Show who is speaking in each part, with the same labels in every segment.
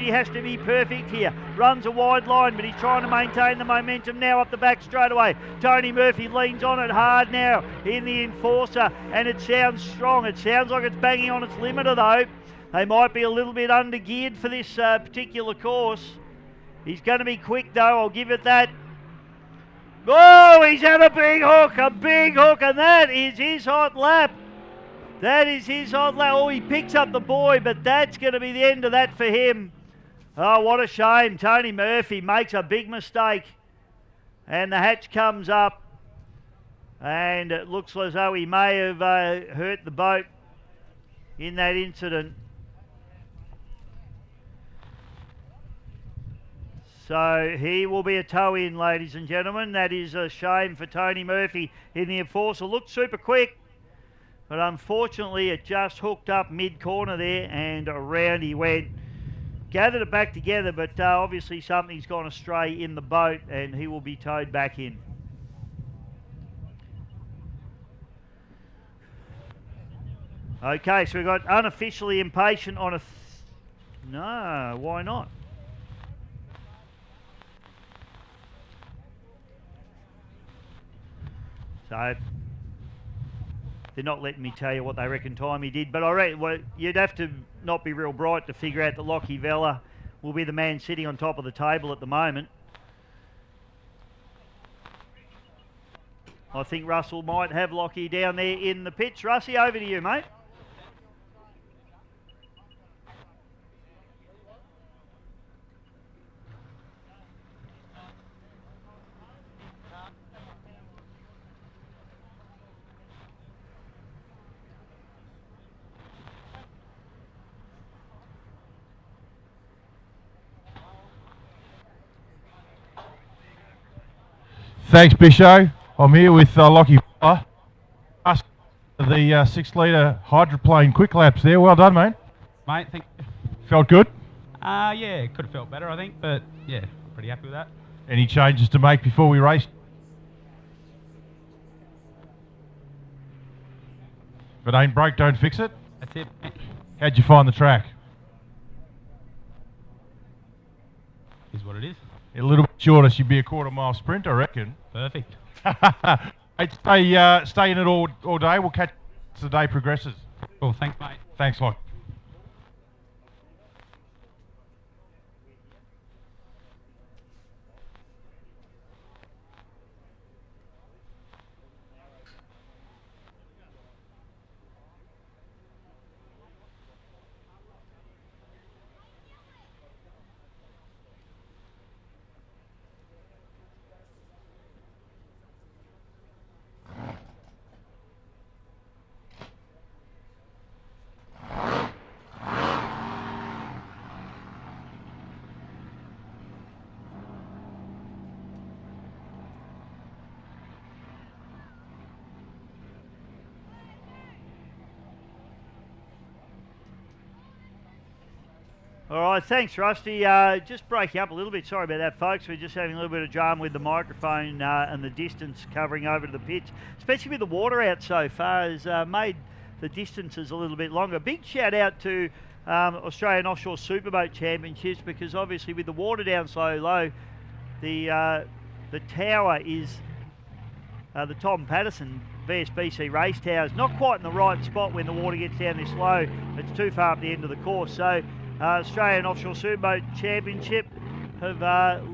Speaker 1: He has to be perfect here. Runs a wide line, but he's trying to maintain the momentum now up the back straight away. Tony Murphy leans on it hard now in the Enforcer, and it sounds strong. It sounds like it's banging on its limiter though. They might be a little bit under-geared for this particular course. He's going to be quick though, I'll give it that. Oh, he's had a big hook, and that is his hot lap. That is his hot lap. Oh, he picks up the boy, but that's going to be the end of that for him. Oh, what a shame. Tony Murphy makes a big mistake. And the hatch comes up. And it looks as though he may have hurt the boat in that incident. So he will be a tow-in, ladies and gentlemen. That is a shame for Tony Murphy in the Enforcer. Looked super quick. But unfortunately, it just hooked up mid-corner there and around he went. Gathered it back together, but obviously something's gone astray in the boat and he will be towed back in. Okay, so we've got unofficially impatient on a... No, why not? So... they're not letting me tell you what they reckon time he did, but I reckon well, you'd have to not be real bright to figure out that Lockie Vella will be the man sitting on top of the table at the moment. I think Russell might have Lockie down there in the pitch. Russie, over to you, mate.
Speaker 2: Thanks, Bisho. I'm here with Lockie Vella. The 6-litre hydroplane quick laps there. Well done, mate.
Speaker 3: Mate, thank you.
Speaker 2: Felt good?
Speaker 3: Yeah, could have felt better, I think, but yeah, pretty happy with that.
Speaker 2: Any changes to make before we race? If it ain't broke, don't fix it.
Speaker 3: That's it, mate.
Speaker 2: How'd you find the track?
Speaker 3: Is what it is.
Speaker 2: A little bit shorter, she'd be a quarter-mile sprint, I reckon.
Speaker 3: Perfect.
Speaker 2: Hey, stay in it all day. We'll catch as the day progresses.
Speaker 3: Cool, thanks, mate.
Speaker 2: Thanks, Lockie.
Speaker 1: All right, thanks, Rusty. Just breaking up a little bit. Sorry about that, folks. We're just having a little bit of drama with the microphone and the distance covering over to the pitch, especially with the water out so far, has made the distances a little bit longer. Big shout out to Australian Offshore Superboat Championships, because obviously with the water down so low, the tower is the Tom Patterson VSBC race tower is not quite in the right spot when the water gets down this low. It's too far up the end of the course. So Australian Offshore Superboat Championship have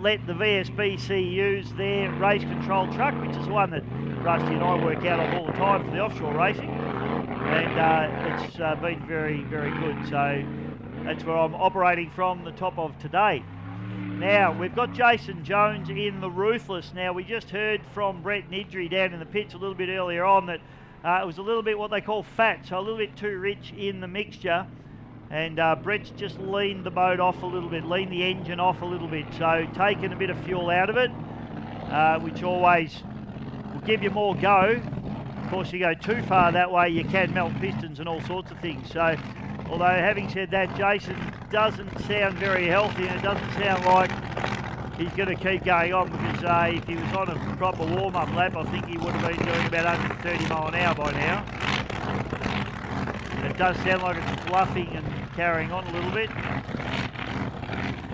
Speaker 1: let the VSBC use their race control truck, which is the one that Rusty and I work out of all the time for the offshore racing, and it's been very, very good. So that's where I'm operating from the top of today. Now, we've got Jason Jones in the Ruthless. Now, we just heard from Brett Nidry down in the pits a little bit earlier on that it was a little bit what they call fat, so a little bit too rich in the mixture. And Brett's just leaned the boat off a little bit, leaned the engine off a little bit, so taking a bit of fuel out of it, which always will give you more go. Of course, you go too far that way, you can melt pistons and all sorts of things. So, although having said that, Jason doesn't sound very healthy, and it doesn't sound like he's going to keep going on, because if he was on a proper warm-up lap, I think he would have been doing about 130 mile an hour by now. It does sound like it's fluffing and carrying on a little bit.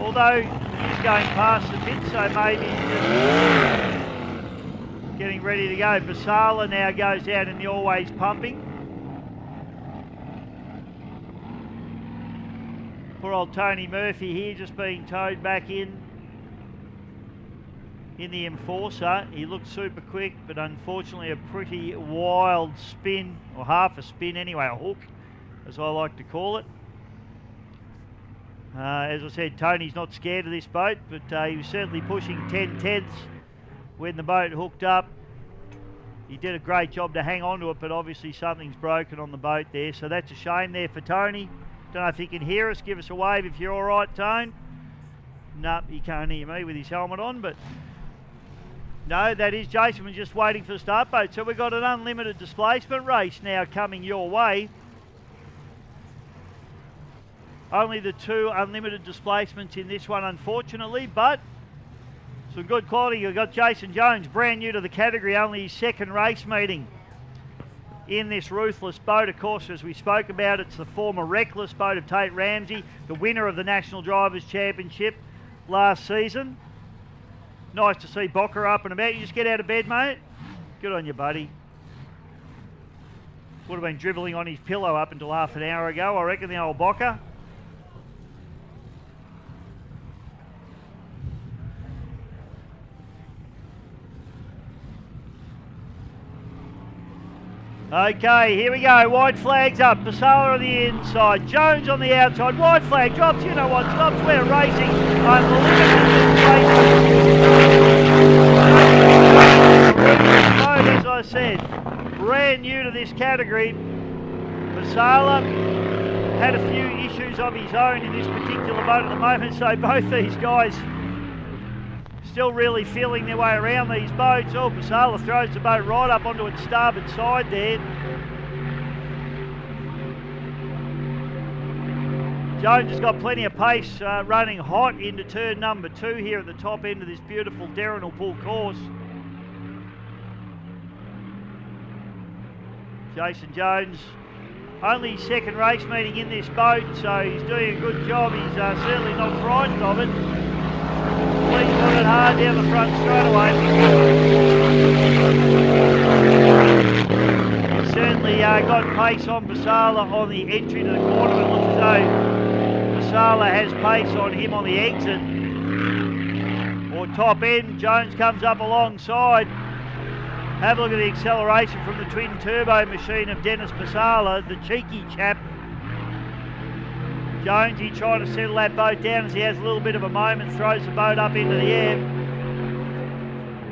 Speaker 1: Although he's going past the pit, so maybe just getting ready to go. Basala now goes out in the always pumping. Poor old Tony Murphy here just being towed back in the Enforcer. He looked super quick, but unfortunately a pretty wild spin, or half a spin anyway, a hook, as I like to call it. As I said, Tony's not scared of this boat, but he was certainly pushing 10/10 when the boat hooked up. He did a great job to hang on to it, but obviously something's broken on the boat there, so that's a shame there for Tony. Don't know if he can hear us. Give us a wave if you're all right, Tone. Nope, he can't hear me with his helmet on, but no, that is Jason. We're just waiting for the start boat. So we've got an unlimited displacement race now coming your way. Only the 2 unlimited displacements in this one, unfortunately, but some good quality. You've got Jason Jones, brand new to the category, only his 2nd race meeting in this ruthless boat. Of course, as we spoke about, it's the former reckless boat of Tate Ramsey, the winner of the National Drivers' Championship last season. Nice to see Bocker up and about. You just get out of bed, mate. Good on you, buddy. Would have been dribbling on his pillow up until half an hour ago, I reckon, the old Bocker. Okay, here we go. White flag's up. Basala on the inside. Jones on the outside. White flag drops. You know what? Stops. We're racing. As I said, brand new to this category. Basala had a few issues of his own in this particular boat at the moment, so both these guys still really feeling their way around these boats. Oh, Basala throws the boat right up onto its starboard side there. Jones has got plenty of pace, running hot into turn number 2 here at the top end of this beautiful Derrinal Pool course. Jason Jones, only his 2nd race meeting in this boat, so he's doing a good job. He's certainly not frightened of it. Leans on it hard down the front straight away. He's certainly got pace on Basala on the entry to the corner. It looks as though Basala has pace on him on the exit or top end. Jones comes up alongside. Have a look at the acceleration from the twin turbo machine of Dennis Basala, the cheeky chap. Jonesy trying to settle that boat down as he has a little bit of a moment, throws the boat up into the air.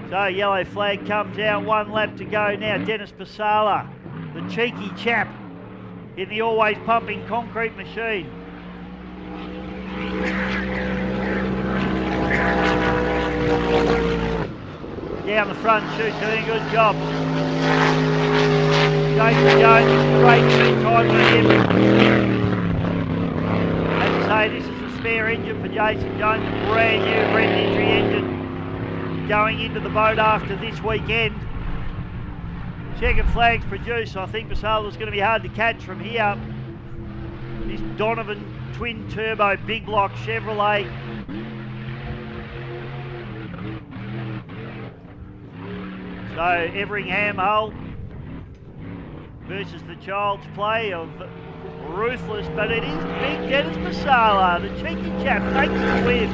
Speaker 1: So yellow flag comes out, 1 lap to go now. Dennis Basala, the cheeky chap in the always pumping concrete machine. Down the front chute, doing a good job. Jason Jones, great seat time for him. As I say, this is a spare engine for Jason Jones, a brand new Brent entry engine going into the boat after this weekend. Checkered flags produced. I think Basala's going to be hard to catch from here. This Donovan twin turbo big block Chevrolet. So Everingham Hull versus the child's play of Ruthless, but it is big Dennis Basala. The cheeky chap takes the win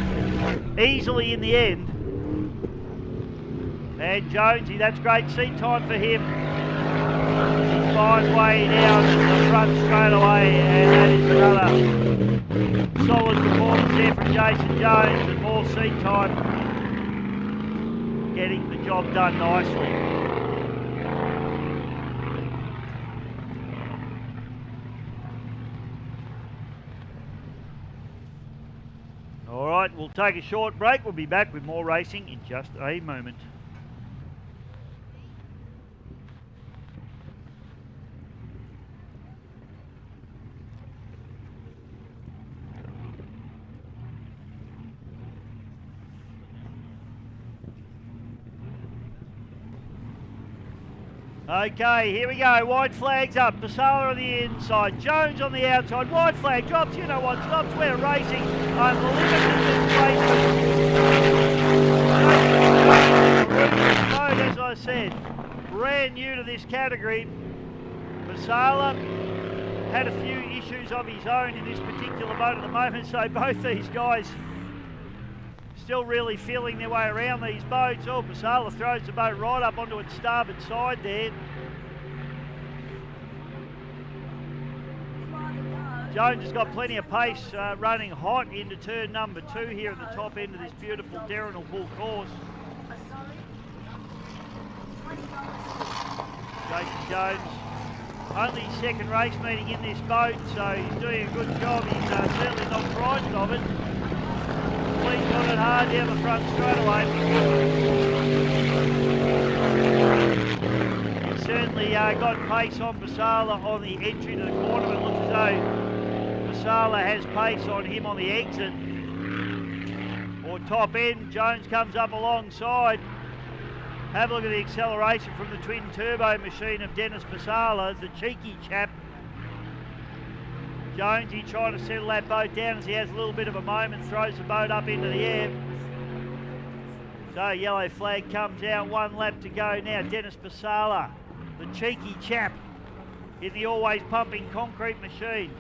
Speaker 1: easily in the end. And Jonesy, that's great seat time for him. He flies way down to the front straight away, and that is another solid performance there from Jason Jones, and more seat time, getting the job done nicely. All right, we'll take a short break. We'll be back with more racing in just a moment. Okay, here we go. White flag's up. Basala on the inside. Jones on the outside. White flag drops. You know what? Stops. We're racing. Unlimited this category. Masala had a few issues of his own in this particular boat at the moment, so both these guys still really feeling their way around these boats. Oh, Masala throws the boat right up onto its starboard side there. Jones has got plenty of pace running hot into turn number 2 here at the top end of this beautiful Derrinal Pool course. Jason Jones, only his second race meeting in this boat, so he's doing a good job. He's certainly not frightened of it. He's got it hard down the front straight away. He's certainly got pace on Masala on the entry to the corner, but it looks as though Masala has pace on him on the exit or top end. Jones comes up alongside. Have a look at the acceleration from the twin turbo machine of Dennis Masala, the cheeky chap. Jonesy trying to settle that boat down as he has a little bit of a moment, throws the boat up into the air. So yellow flag comes out, 1 lap to go now. Dennis Masala, the cheeky chap in the always pumping concrete machine.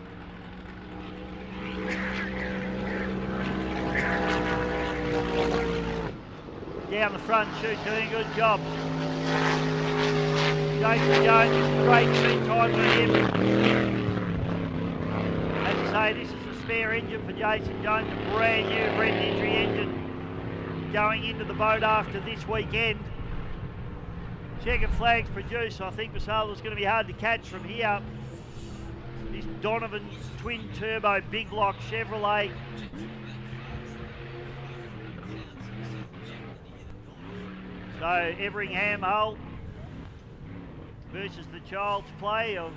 Speaker 1: Down the front chute, doing a good job. Jason Jones, this is a great seat time for him. As I say, this is the spare engine for Jason Jones, a brand new Brent Entry engine going into the boat after this weekend. Checkered flags produced. I think Masala's going to be hard to catch from here. This Donovan twin turbo big block Chevrolet. So Everingham Hull versus the child's play of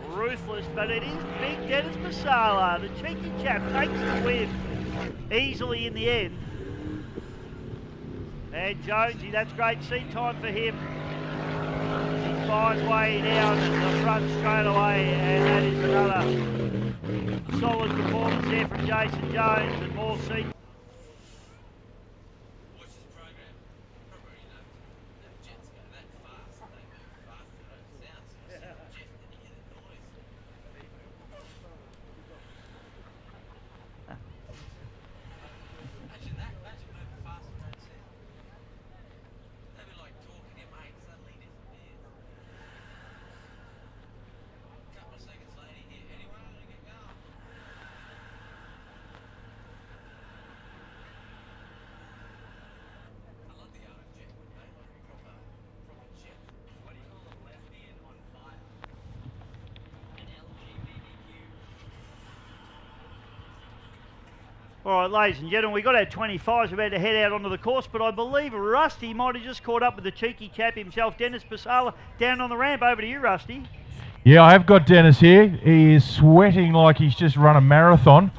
Speaker 1: Ruthless, but it is big Dennis Masala. The cheeky chap takes the win easily in the end. And Jonesy, that's great seat time for him. He finds way down at the front straight away, and that is another solid performance there from Jason Jones, and more seat. All right, ladies and gentlemen, we got our 25s. We're about to head out onto the course, but I believe Rusty might have just caught up with the cheeky chap himself, Dennis Masala, down on the ramp. Over to you, Rusty.
Speaker 2: Yeah, I have got Dennis here. He is sweating like he's just run a marathon.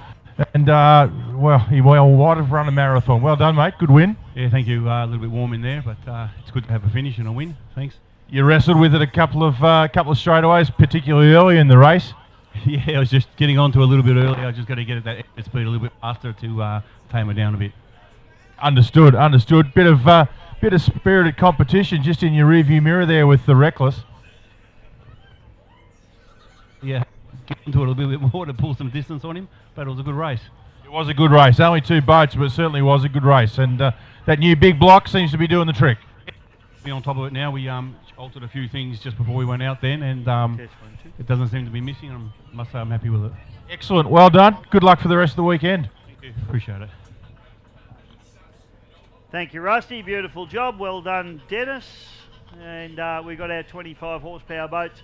Speaker 2: And, well, he might have run a marathon. Well done, mate. Good win.
Speaker 3: Yeah, thank you. A little bit warm in there, but it's good to have a finish and a win. Thanks.
Speaker 2: You wrestled with it a couple of straightaways, particularly early in the race.
Speaker 3: Yeah, I was just getting onto a little bit early. I just got to get at that exit speed a little bit faster to tame it down a bit.
Speaker 2: Understood. Bit of spirited competition just in your rearview mirror there with the Reckless.
Speaker 3: Yeah, get into it a little bit more to pull some distance on him, but it was a good race.
Speaker 2: It was a good race. Only 2 boats, but it certainly was a good race. And that new big block seems to be doing the trick.
Speaker 3: Be on top of it now. We altered a few things just before we went out then, and it doesn't seem to be missing. I must say I'm happy with it.
Speaker 2: Excellent. Well done. Good luck for the rest of the weekend.
Speaker 3: Thank you. Appreciate it.
Speaker 1: Thank you, Rusty. Beautiful job. Well done, Dennis. And we got our 25 horsepower boats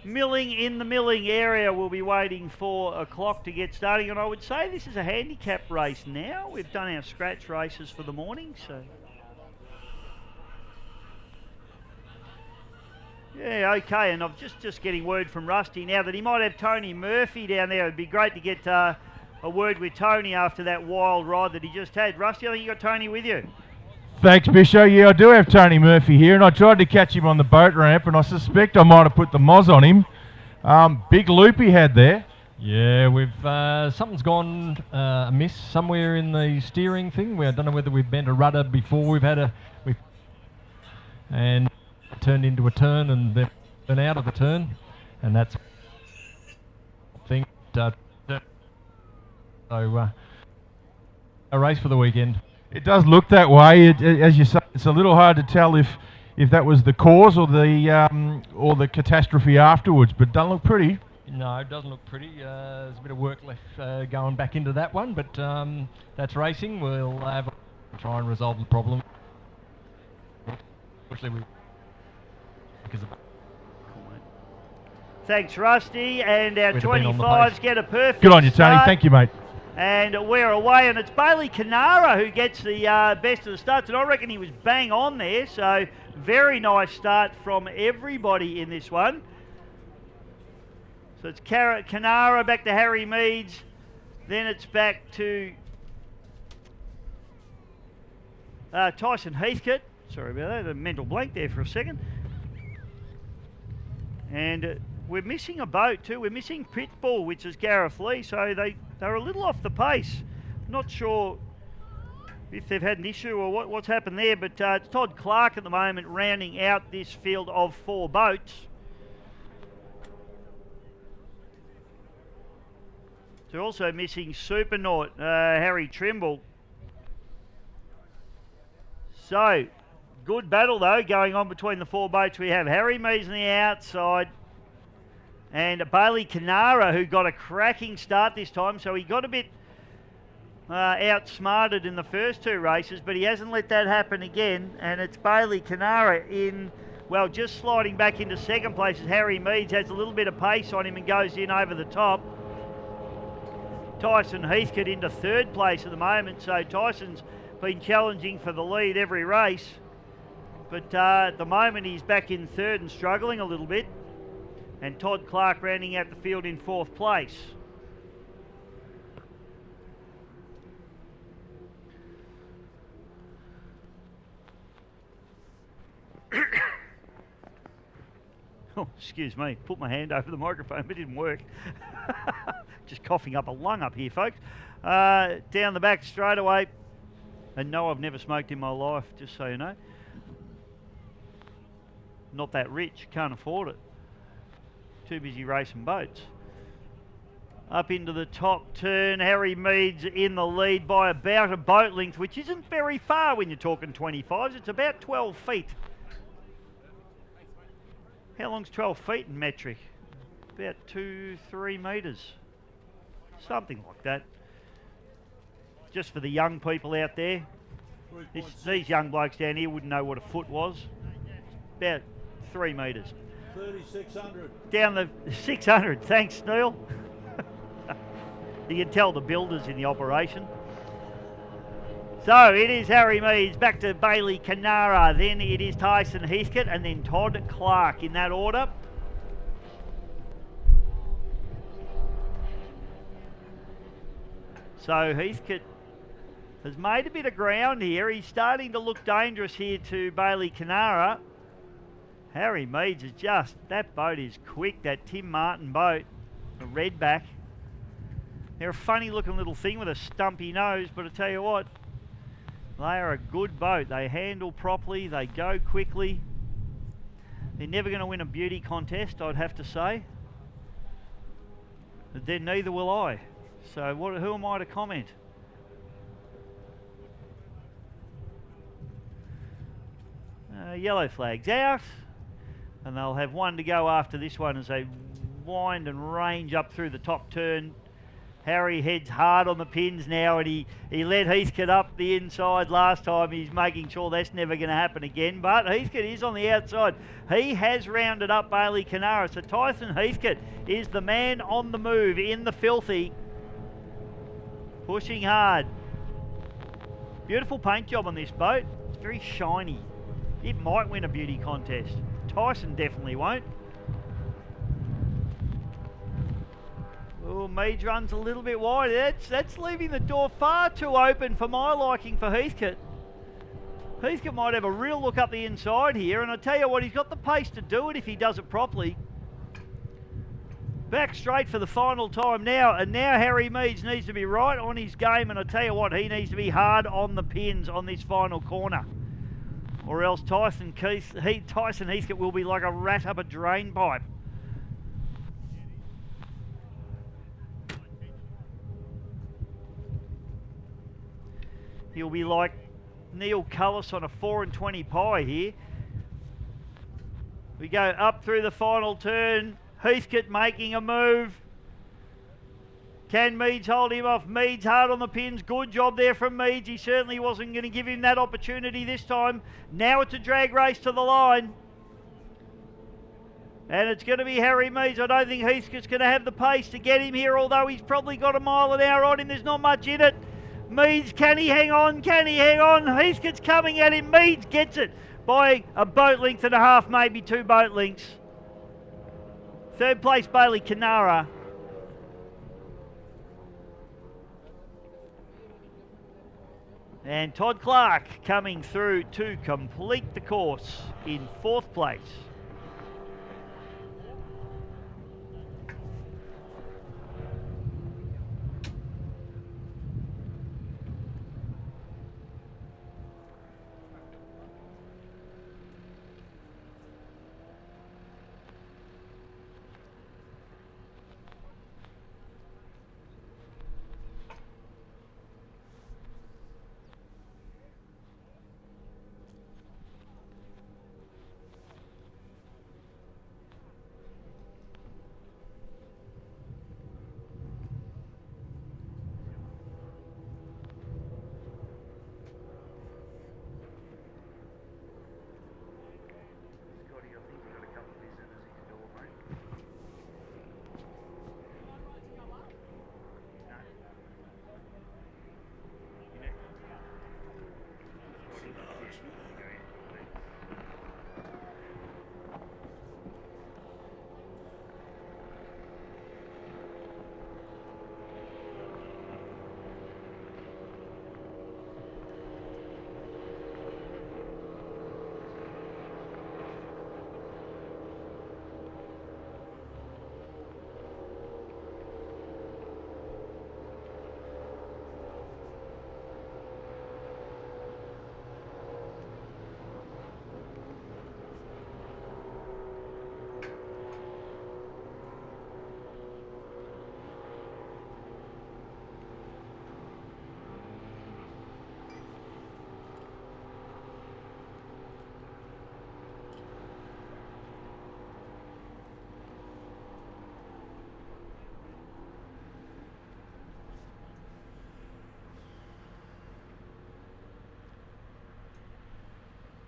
Speaker 1: milling in the milling area. We'll be waiting for a clock to get starting. And I would say this is a handicap race now. We've done our scratch races for the morning, so... Yeah, okay, and I'm just getting word from Rusty now that he might have Tony Murphy down there. It'd be great to get a word with Tony after that wild ride that he just had. Rusty, I think you got Tony with you.
Speaker 2: Thanks, Bisho. Yeah, I do have Tony Murphy here, and I tried to catch him on the boat ramp, and I suspect I might have put the moz on him. Big loop he had there.
Speaker 4: Yeah, we've something's gone amiss somewhere in the steering thing. I don't know whether we've bent a rudder before we've had and turned into a turn and then out of the turn, and that's thing. So a race for the weekend.
Speaker 2: It does look that way. As you say, it's a little hard to tell if that was the cause or the catastrophe afterwards, but doesn't look pretty.
Speaker 4: No, it doesn't look pretty. There's a bit of work left going back into that one, but that's racing. We'll try and resolve the problem.
Speaker 1: Thanks, Rusty, and our 25s get a perfect
Speaker 2: Good on you, Tony.
Speaker 1: start.
Speaker 2: Thank you, mate.
Speaker 1: And we're away, and it's Bailey Canara who gets the best of the starts, and I reckon he was bang on there, so very nice start from everybody in this one. So it's Canara back to Harry Meads, then it's back to Tyson Heathcote. Sorry about that, a mental blank there for a second. And we're missing a boat too. We're missing Pitbull, which is Gareth Lee, so they're a little off the pace. Not sure if they've had an issue or what's happened there, but it's Todd Clark at the moment rounding out this field of 4 boats. They're also missing Supernaut, Harry Trimble. So, good battle though going on between the 4 boats. We have Harry Meads on the outside and Bailey Canara, who got a cracking start this time, so he got a bit outsmarted in the first 2 races, but he hasn't let that happen again, and it's Bailey Canara in, well, just sliding back into 2nd place as Harry Meads has a little bit of pace on him and goes in over the top. Tyson Heathcote into 3rd place at the moment, so Tyson's been challenging for the lead every race, but at the moment he's back in 3rd and struggling a little bit, and Todd Clark rounding out the field in 4th place. Oh, excuse me, put my hand over the microphone, but it didn't work. Just coughing up a lung up here, folks. Down the back straight away. And no, I've never smoked in my life, just so you know. Not that rich, can't afford it. Too busy racing boats. Up into the top turn, Harry Meads in the lead by about a boat length, which isn't very far when you're talking 25s. It's about 12 feet. How long's 12 feet in metric? About 2-3 metres. Something like that. Just for the young people out there. These young blokes down here wouldn't know what a foot was. About 3 metres.
Speaker 5: 3,600.
Speaker 1: Down the 600. Thanks, Neil. You can tell the builders in the operation. So it is Harry Meads, back to Bailey Canara, then it is Tyson Heathcote, and then Todd Clark in that order. So Heathcote has made a bit of ground here. He's starting to look dangerous here to Bailey Canara. Harry Meads is just, that boat is quick, that Tim Martin boat, the redback. They're a funny looking little thing with a stumpy nose, but I tell you what, they are a good boat. They handle properly, they go quickly. They're never going to win a beauty contest, I'd have to say. But then neither will I. So who am I to comment? Yellow flag's out, and they'll have one to go after this one as they wind and range up through the top turn. Harry heads hard on the pins now, and he let Heathcote up the inside last time. He's making sure that's never going to happen again, but Heathcote is on the outside. He has rounded up Bailey Canara, so Tyson Heathcote is the man on the move in the filthy, pushing hard. Beautiful paint job on this boat. It's very shiny. It might win a beauty contest. Tyson definitely won't. Oh, Meads runs a little bit wide. That's leaving the door far too open for my liking for Heathcote. Heathcote might have a real look up the inside here, and I tell you what, he's got the pace to do it if he does it properly. Back straight for the final time now, and now Harry Meads needs to be right on his game, and I tell you what, he needs to be hard on the pins on this final corner. or else Tyson Heathcote will be like a rat up a drain pipe. He'll be like Neil Cullis on a 4-20 pie here. We go up through the final turn. Heathcote making a move. Can Meads hold him off? Meads hard on the pins. Good job there from Meads. He certainly wasn't going to give him that opportunity this time. Now it's a drag race to the line. And it's going to be Harry Meads. I don't think Heathcote's going to have the pace to get him here, although he's probably got a mile an hour on him. There's not much in it. Meads, can he hang on? Can he hang on? Heathcote's coming at him. Meads gets it by a boat length and a half, maybe 2 boat lengths. Third place, Bailey Canara. And Todd Clark coming through to complete the course in 4th place.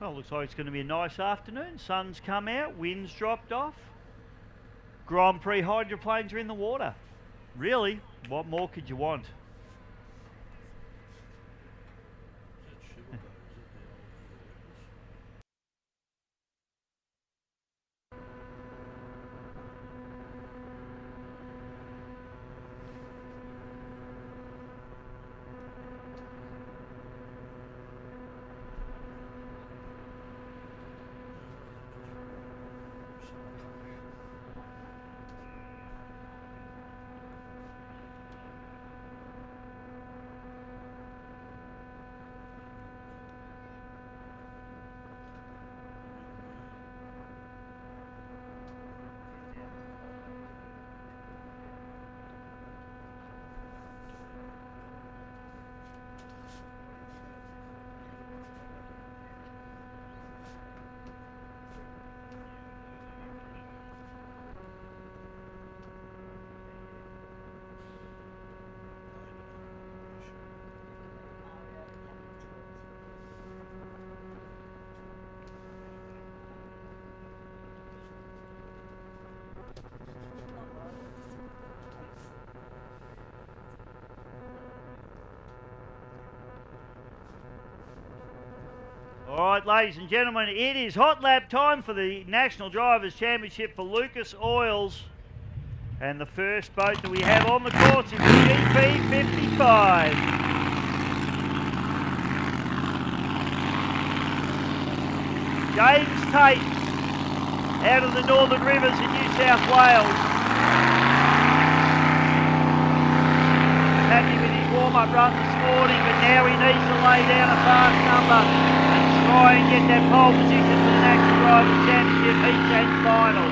Speaker 1: Well, looks like it's going to be a nice afternoon. Sun's come out, wind's dropped off. Grand Prix hydroplanes are in the water. Really, what more could you want? All right, ladies and gentlemen, it is hot lap time for the National Drivers' Championship for Lucas Oils. And the first boat that we have on the course is the GP 55. James Tate out of the Northern Rivers in New South Wales. Happy with his warm-up run this morning, but now he needs to lay down a fast number and try and get that pole position for the National Drivers' Championship heats and final.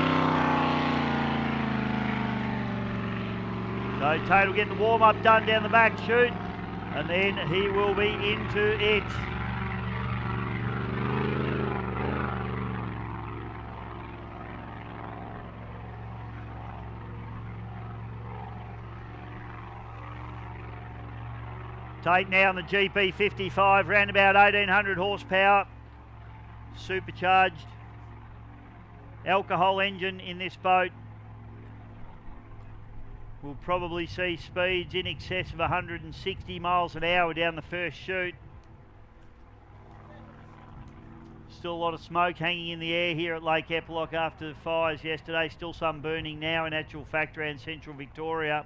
Speaker 1: So Tate will get the warm-up done down the back chute, and then he will be into it. Tate now on the GP 55, round about 1800 horsepower, supercharged alcohol engine in this boat. We'll probably see speeds in excess of 160 miles an hour down the first chute. Still a lot of smoke hanging in the air here at Lake Eppalock after the fires yesterday. Still some burning now in actual fact around central Victoria.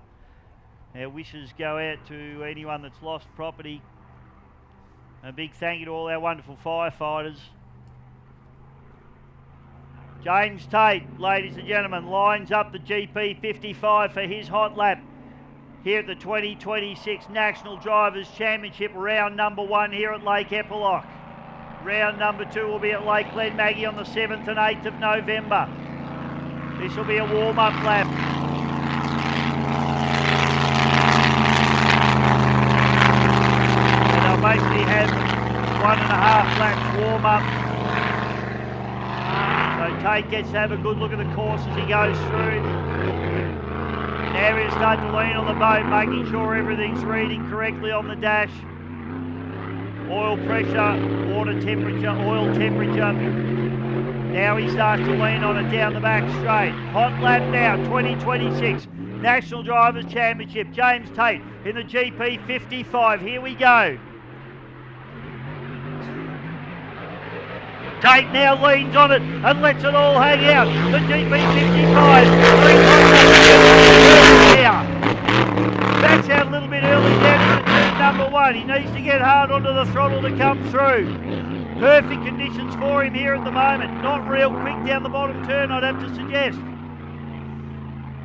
Speaker 1: Our wishes go out to anyone that's lost property. A big thank you to all our wonderful firefighters. James Tate, ladies and gentlemen, lines up the GP 55 for his hot lap here at the 2026 National Drivers' Championship, round number 1 here at Lake Eppalock. Round number 2 will be at Lake Glenmaggie on the 7th and 8th of November. This will be a warm-up lap. Basically have 1.5 laps warm up. So Tate gets to have a good look at the course as he goes through. Now he'll start to lean on the boat, making sure everything's reading correctly on the dash. Oil pressure, water temperature, oil temperature. Now he starts to lean on it down the back straight. Hot lap now, 2026 National Drivers' Championship. James Tate in the GP 55. Here we go. Tate now leans on it and lets it all hang out. The GP 55. Backs out a little bit early down into turn number 1. He needs to get hard onto the throttle to come through. Perfect conditions for him here at the moment. Not real quick down the bottom turn, I'd have to suggest.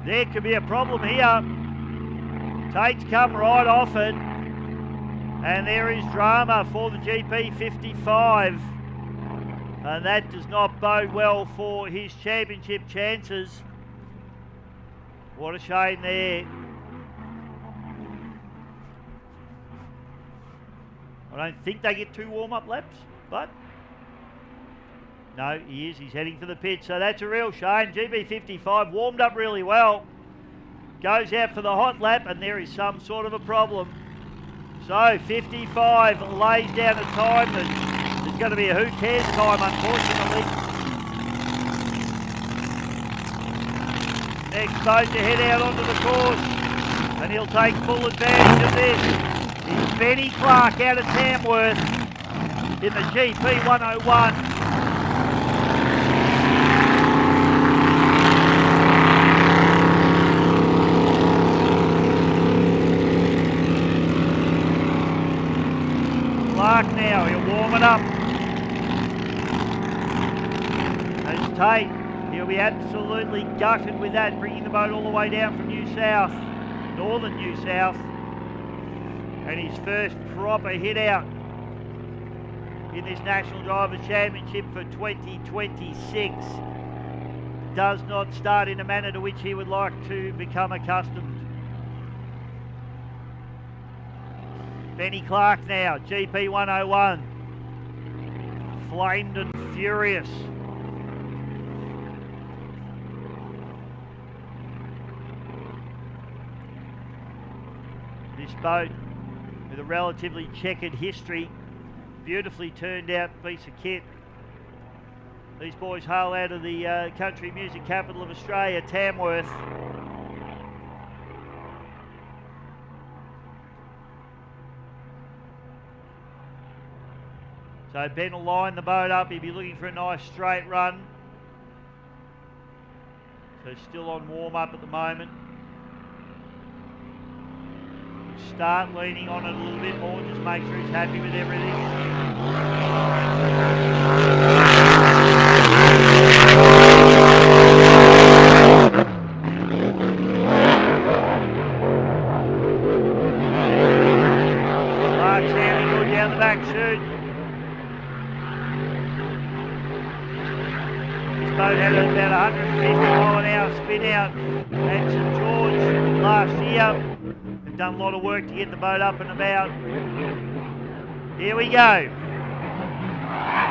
Speaker 1: There could be a problem here. Tate's come right off it. And there is drama for the GP 55. And that does not bode well for his championship chances. What a shame there. I don't think they get 2 warm-up laps, but no, he is. He's heading for the pit, so that's a real shame. GB55 warmed up really well. Goes out for the hot lap, and there is some sort of a problem. So 55 lays down a time that it's going to be a who cares time, unfortunately. Next boat to head out onto the course, and he'll take full advantage of this. It's Benny Clark out of Tamworth in the GP 101. Clark now, he'll warm it up. There's Tate, he'll be absolutely gutted with that, bringing the boat all the way down from New South, northern New South. And his first proper hit out in this National Drivers' Championship for 2026 does not start in a manner to which he would like to become accustomed. Benny Clark now, GP 101, flamed and furious. This boat with a relatively checkered history, beautifully turned out piece of kit. These boys hail out of the country music capital of Australia, Tamworth. So Ben will line the boat up. He'll be looking for a nice straight run. So still on warm up at the moment. Start leaning on it a little bit more, just make sure he's happy with everything. Clark's sounding good down the back chute. boat had about 150-mile-an-hour spin out at St George last year. They've done a lot of work to get the boat up and about. Here we go.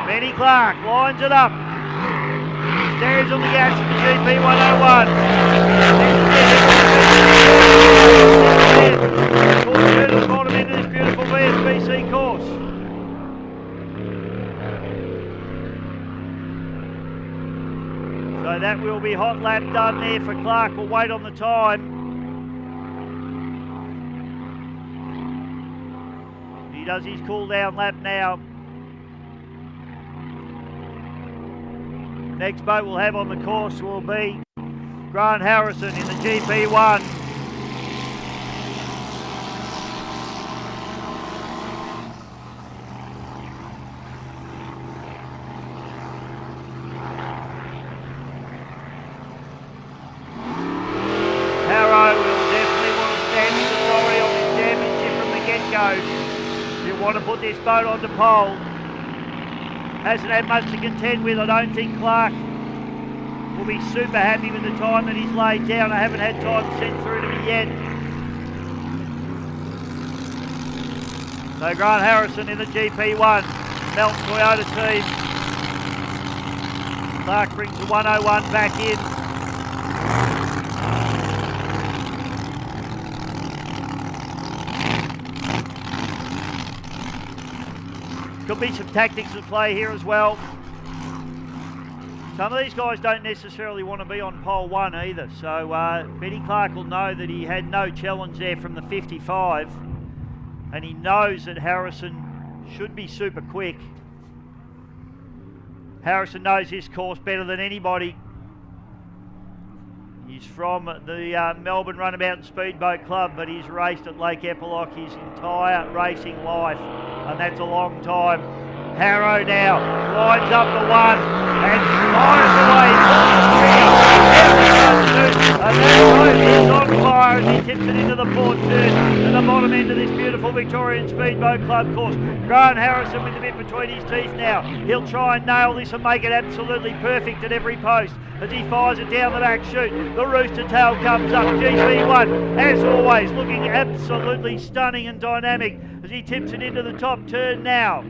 Speaker 1: Benny Clark lines it up. Stands on the gas of the GP 101. Full turn to the bottom end of this beautiful VSBC course. So that will be hot lap done there for Clark. We'll wait on the time. He does his cool down lap now. Next boat we'll have on the course will be Grant Harrison in the GP1. Harrow will definitely want to stand his authority on this championship from the get-go. He'll want to put this boat on the pole. Hasn't had much to contend with. I don't think Clark will be super happy with the time that he's laid down. I haven't had time sent through to me yet. So Grant Harrison in the GP1. Melton Toyota team. Clark brings the 101 back in. Could be some tactics at play here as well. Some of these guys don't necessarily want to be on pole one either. So Benny Clark will know that he had no challenge there from the 55. And he knows that Harrison should be super quick. Harrison knows his course better than anybody. He's from the Melbourne Runabout and Speedboat Club, but he's raced at Lake Eppalock his entire racing life, and that's a long time. Harrow now lines up the one and fires away. And that boat is on fire as he tips it into the port turn at the bottom end of this beautiful Victorian Speedboat Club course. Grant Harrison with the bit between his teeth now. He'll try and nail this and make it absolutely perfect at every post as he fires it down the back chute. The rooster tail comes up. GP1, as always, looking absolutely stunning and dynamic as he tips it into the top turn now.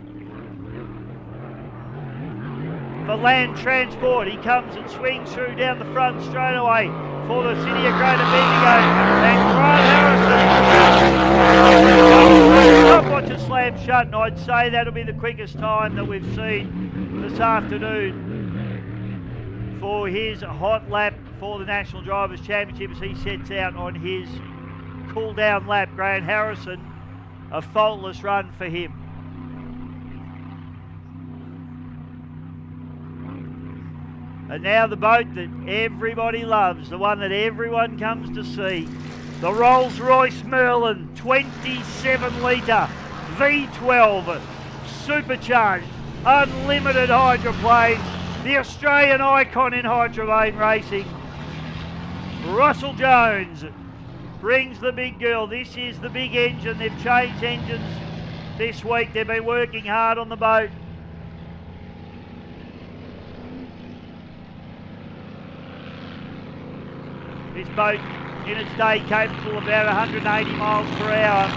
Speaker 1: For Land Transport, he comes and swings through down the front straight away for the City of Greater Bendigo. And Grant Harrison, stop, watch it slam shut, and I'd say that'll be the quickest time that we've seen this afternoon for his hot lap for the National Drivers' Championship as he sets out on his cool down lap. Grant Harrison, a faultless run for him. And now the boat that everybody loves, the one that everyone comes to see, the Rolls-Royce Merlin 27 litre V12 supercharged unlimited hydroplane, the Australian icon in hydroplane racing. Russell Jones brings the big girl. This is the big engine. They've changed engines this week. They've been working hard on the boat. This boat in its day capable of about 180 miles per hour.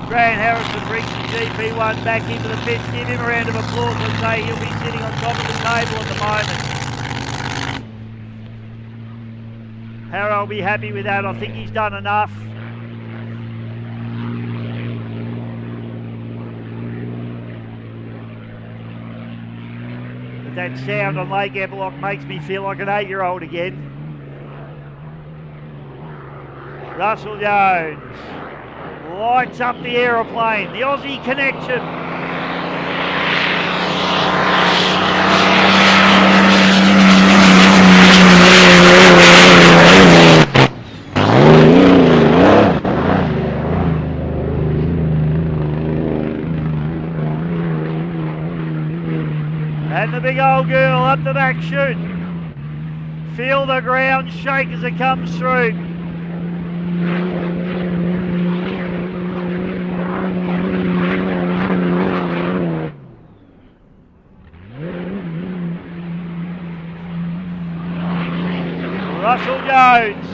Speaker 1: Grant Harrison brings the GP1 back into the pits. Give him a round of applause and say he'll be sitting on top of the table at the moment. Harrow will be happy with that. I think he's done enough. But that sound on Lake Eppalock makes me feel like an 8-year-old again. Russell Jones lights up the aeroplane, the Aussie connection. And the big old girl up the back chute. Feel the ground shake as it comes through. Russell Jones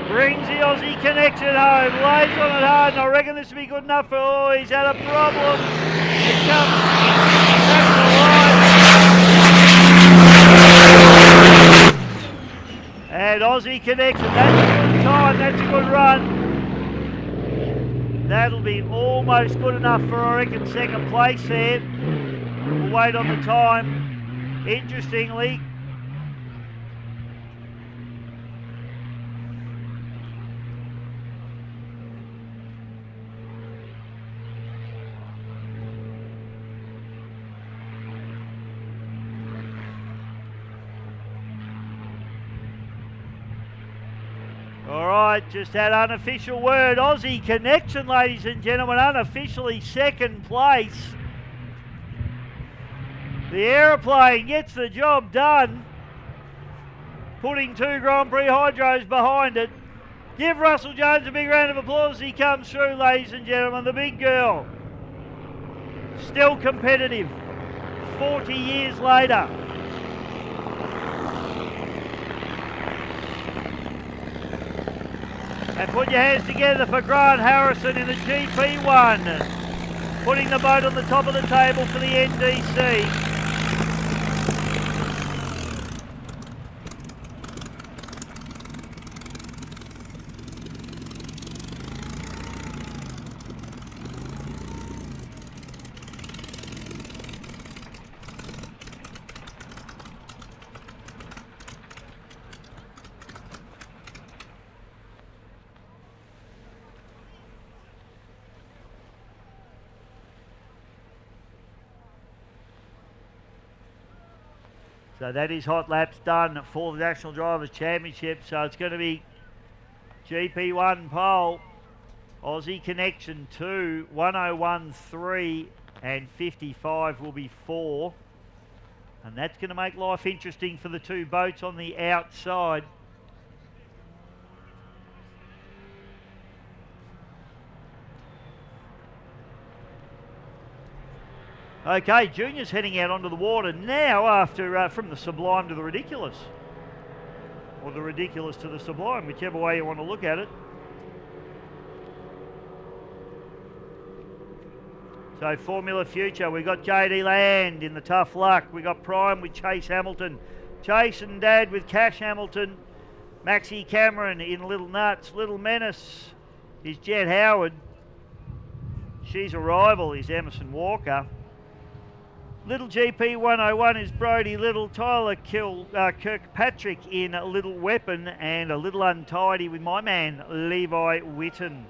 Speaker 1: brings the Aussie connection home, lays on it hard, and I reckon this will be good enough for, oh, he's had a problem. It comes back to life. And Aussie connection, that's a good time, that's a good run. That'll be almost good enough for, I reckon, second place there. We'll wait on the time. Interestingly, Alright, just that unofficial word. Aussie connection, ladies and gentlemen, unofficially second place. The aeroplane gets the job done, putting 2 Grand Prix Hydros behind it. Give Russell Jones a big round of applause as he comes through, ladies and gentlemen. The big girl, still competitive, 40 years later. And put your hands together for Grant Harrison in the GP1, putting the boat on the top of the table for the NDC. So that is hot laps done for the National Drivers' Championship. So it's going to be GP1 pole, Aussie Connection 2, 101.3 and 55 will be 4. And that's going to make life interesting for the 2 boats on the outside. Okay, Junior's heading out onto the water now after from the sublime to the ridiculous. Or the ridiculous to the sublime, whichever way you want to look at it. So Formula Future, we've got JD Land in the tough luck. We've got Prime with Chase Hamilton. Chase and Dad with Cash Hamilton. Maxie Cameron in Little Nuts. Little Menace is Jet Howard. She's a rival is Emerson Walker. Little GP 101 is Brody Little. Tyler Kirkpatrick in Little Weapon, and a little untidy with my man Levi Witten.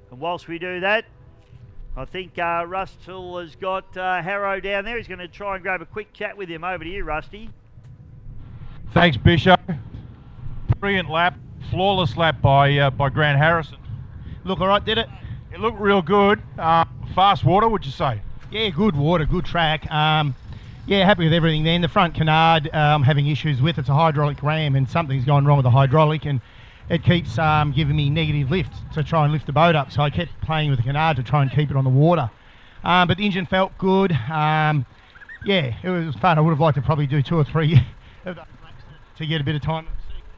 Speaker 1: And whilst we do that, I think Russell has got Harrow down there. He's going to try and grab a quick chat with him. Over to you, Rusty.
Speaker 2: Thanks, Bishop. Brilliant lap, flawless lap by Grant Harrison.
Speaker 5: Look all right, did it?
Speaker 2: It looked real good. Fast water, would you say?
Speaker 5: Yeah, good water, good track. Yeah, happy with everything then. The front canard I'm having issues with. It's a hydraulic ram and something's gone wrong with the hydraulic, and it keeps giving me negative lift to try and lift the boat up. So I kept playing with the canard to try and keep it on the water. But the engine felt good. Yeah, it was fun. I would have liked to probably do 2 or 3 of those laps to get a bit of time.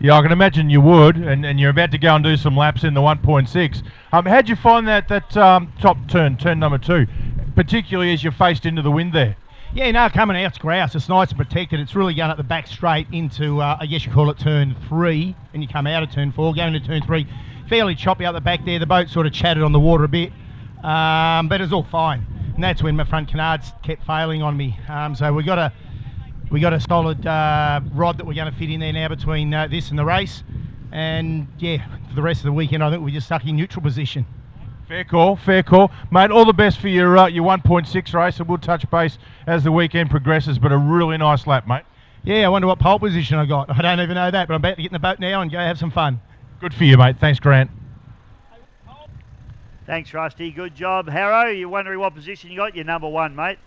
Speaker 2: Yeah, I can imagine you would, and you're about to go and do some laps in the 1.6. How'd you find that top turn number 2, particularly as you faced into the wind there?
Speaker 5: Yeah, no, coming out's grouse. It's nice and protected. It's really going up the back straight into, I guess you call it turn 3, and you come out of turn 4, going into turn 3. Fairly choppy up the back there. The boat sort of chatted on the water a bit, but it was all fine. And that's when my front canards kept failing on me. So we got a solid rod that we're going to fit in there now between this and the race. And yeah, for the rest of the weekend, I think we're just stuck in neutral position.
Speaker 2: Fair call, fair call. Mate, all the best for your 1.6 race, and we'll touch base as the weekend progresses, but a really nice lap, mate.
Speaker 5: Yeah, I wonder what pole position I got. I don't even know that, but I'm about to get in the boat now and go have some fun.
Speaker 2: Good for you, mate. Thanks, Grant.
Speaker 1: Thanks, Rusty. Good job. Harrow, you're wondering what position you got? You're number 1, mate.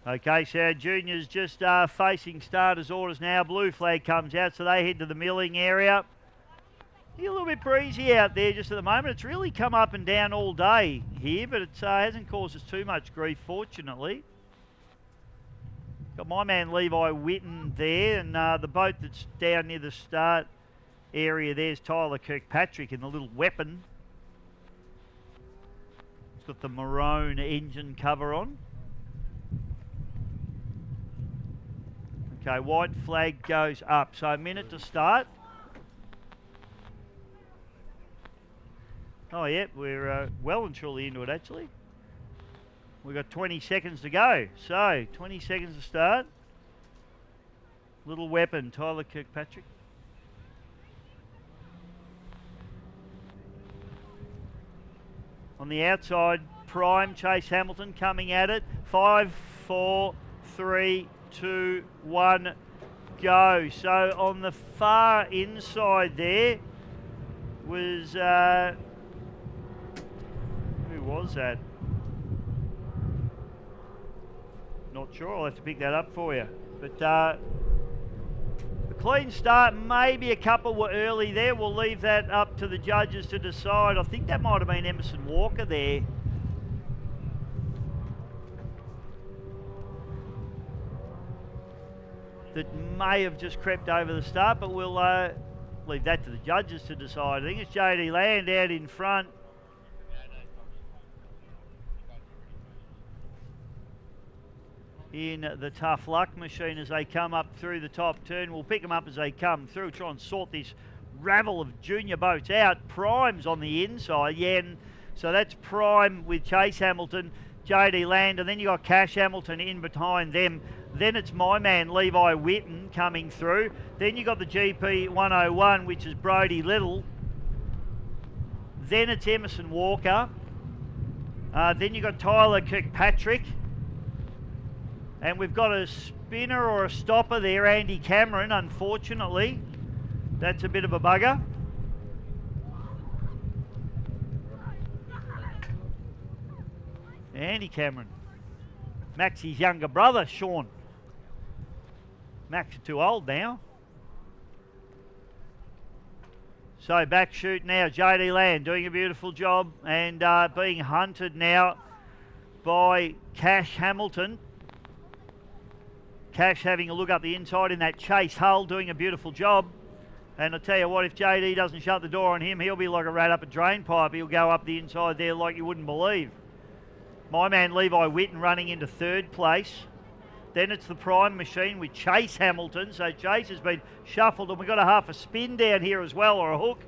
Speaker 1: Okay, so our juniors just facing starters orders now. Blue flag comes out, so they head to the milling area. A little bit breezy out there just at the moment. It's really come up and down all day here, but it hasn't caused us too much grief, fortunately. Got my man Levi Witten there, and the boat that's down near the start area there's Tyler Kirkpatrick in the little weapon. It's got the maroon engine cover on. Okay, white flag goes up. So a minute to start. Oh, yeah, we're well and truly into it, actually. We've got 20 seconds to go. So, 20 seconds to start. Little weapon, Tyler Kirkpatrick. On the outside, Prime, Chase Hamilton coming at it. 5, 4, 3, 2, 1, go. So on the far inside there was, who was that? Not sure, I'll have to pick that up for you. But a clean start, maybe a couple were early there. We'll leave that up to the judges to decide. I think that might have been Emerson Walker there. That may have just crept over the start, but we'll leave that to the judges to decide. I think it's JD Land out in front. In the Tough Luck machine as they come up through the top turn. We'll pick them up as they come through, try and sort this rabble of junior boats out. Prime's on the inside, yeah, and so that's Prime with Chase Hamilton, JD Land, and then you got Cash Hamilton in behind them. Then it's my man Levi Witten coming through. Then you got the GP 101, which is Brody Little. Then it's Emerson Walker. Then you got Tyler Kirkpatrick. And we've got a spinner or a stopper there, Andy Cameron, unfortunately. That's a bit of a bugger. Andy Cameron. Maxie's younger brother, Sean. Max is too old now. So back shoot now, JD Land doing a beautiful job and being hunted now by Cash Hamilton. Cash having a look up the inside in that chase hull, doing a beautiful job. And I tell you what, if JD doesn't shut the door on him, he'll be like a rat up a drain pipe. He'll go up the inside there like you wouldn't believe. My man Levi Witten running into third place. Then it's the Prime machine with Chase Hamilton. So Chase has been shuffled and we've got a half a spin down here as well, or a hook.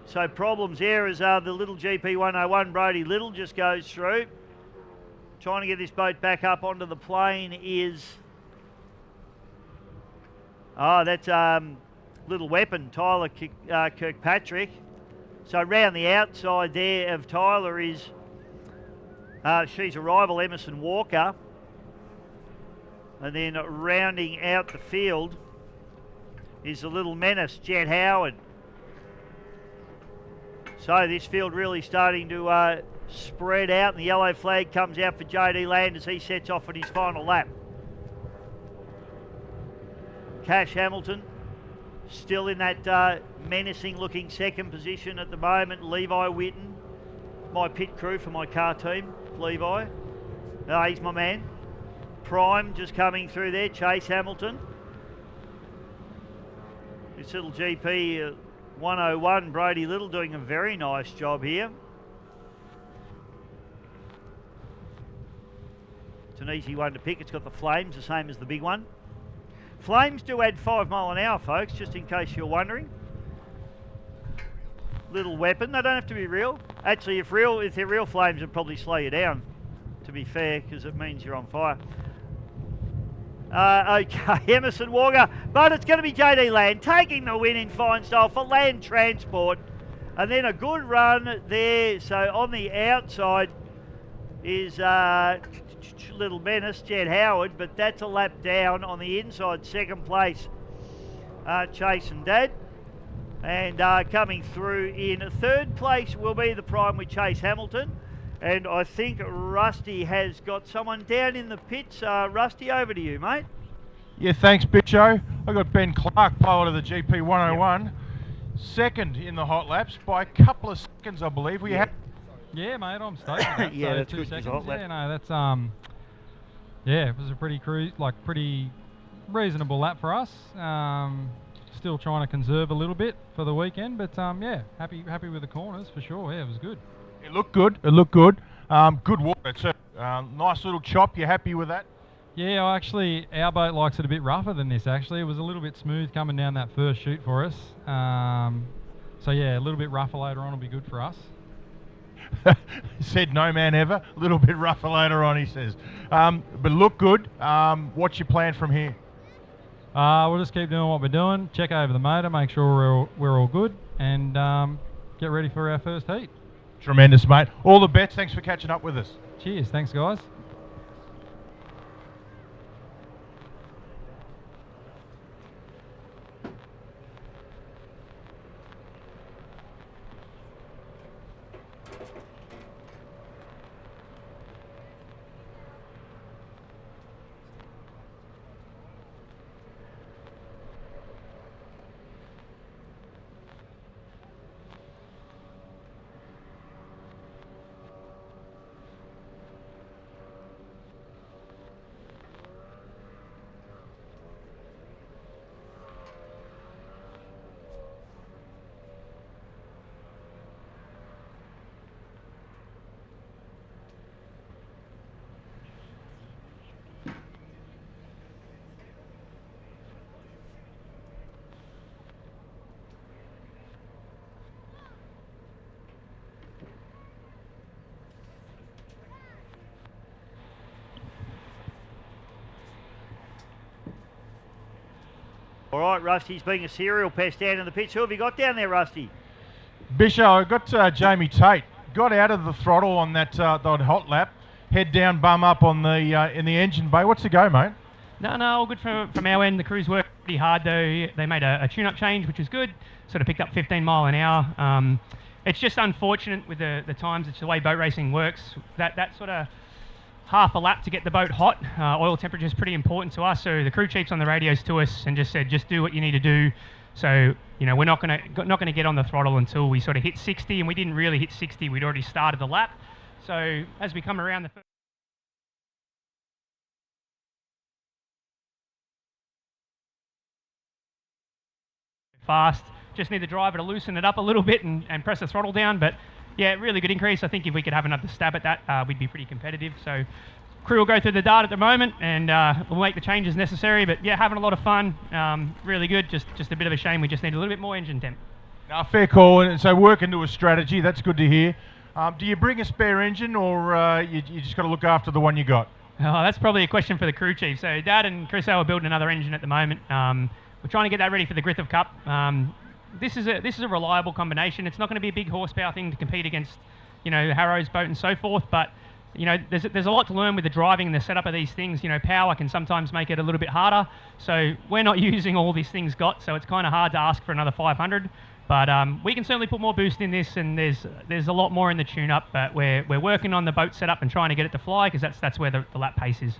Speaker 1: So problems there as the little GP 101 Brody Little just goes through. Trying to get this boat back up onto the plane is... Oh, that's Little Weapon, Tyler Kirkpatrick. So round the outside there of Tyler is... she's a rival, Emerson Walker. And then rounding out the field is the Little Menace, Jet Howard. So this field really starting to spread out, and the yellow flag comes out for JD Land as he sets off at his final lap. Cash Hamilton still in that menacing looking second position at the moment. Levi Witten, my pit crew for my car team, Levi. He's my man. Prime just coming through there, Chase Hamilton. This little GP 101, Brody Little doing a very nice job here. It's an easy one to pick. It's got the flames, the same as the big one. Flames do add 5 mile an hour, folks, just in case you're wondering. Little weapon. They don't have to be real. Actually, if they're real flames, it'd probably slow you down, to be fair, because it means you're on fire. Okay, Emerson Walker, but it's going to be JD Land taking the win in fine style for Land Transport. And then a good run there. So on the outside is Little Menace, Jet Howard, but that's a lap down. On the inside, second place, Chase and Dad. And coming through in third place will be the Prime with Chase Hamilton. And I think Rusty has got someone down in the pits. Rusty, over to you, mate.
Speaker 2: Yeah, thanks, Bicho. I got Ben Clark, pilot of the GP 101, second in the hot laps by a couple of seconds, I believe. We have.
Speaker 4: Yeah, mate, I'm stoked. with that.
Speaker 1: Yeah,
Speaker 4: So
Speaker 1: that's
Speaker 4: 2
Speaker 1: good,
Speaker 4: seconds.
Speaker 1: hot lap.
Speaker 4: Yeah, no, that's yeah, it was a pretty pretty reasonable lap for us. Still trying to conserve a little bit for the weekend, but yeah, happy with the corners for sure. Yeah, it was good.
Speaker 2: It looked good. It looked good. Good water too. Nice little chop. You happy with that?
Speaker 4: Yeah, actually, our boat likes it a bit rougher than this. Actually, it was a little bit smooth coming down that first chute for us. So yeah, a little bit rougher later on will be good for us.
Speaker 2: Said no man ever. A little bit rougher later on, he says. But look good. What's your plan from here?
Speaker 4: We'll just keep doing what we're doing. Check over the motor, make sure we're all good, and get ready for our first heat.
Speaker 2: Tremendous, mate. All the best. Thanks for catching up with us.
Speaker 4: Cheers. Thanks, guys.
Speaker 1: All right, Rusty's being a serial pest down in the pitch. Who have you got down there, Rusty?
Speaker 2: Bisho, I got Jamie Tate. Got out of the throttle on that hot lap. Head down, bum up on the in the engine bay. What's the go, mate?
Speaker 6: No, all good from our end. The crews worked pretty hard though. They made a tune-up change, which was good. Sort of picked up 15 mile an hour. It's just unfortunate with the times. It's the way boat racing works. That sort of half a lap to get the boat hot. Oil temperature is pretty important to us. So the crew chief's on the radios to us and just said, just do what you need to do. So we're not gonna get on the throttle until we sort of hit 60, and we didn't really hit 60. We'd already started the lap. So as we come around the fast, just need the driver to loosen it up a little bit and press the throttle down. But yeah, really good increase. I think if we could have another stab at that, we'd be pretty competitive. So crew will go through the data at the moment, and we'll make the changes necessary. But yeah, having a lot of fun. Really good. Just a bit of a shame we just need a little bit more engine temp.
Speaker 2: No, fair call. And so working to a strategy. That's good to hear. Do you bring a spare engine, or you just got to look after the one you got?
Speaker 6: Oh, that's probably a question for the crew chief. So Dad and Chris are building another engine at the moment. We're trying to get that ready for the Griffith Cup. This is a reliable combination. It's not going to be a big horsepower thing to compete against, Harrow's boat and so forth. But there's a lot to learn with the driving and the setup of these things. Power can sometimes make it a little bit harder. So we're not using all these things got. So it's kind of hard to ask for another 500. But we can certainly put more boost in this, and there's a lot more in the tune-up. But we're working on the boat setup and trying to get it to fly, because that's where the lap pace is.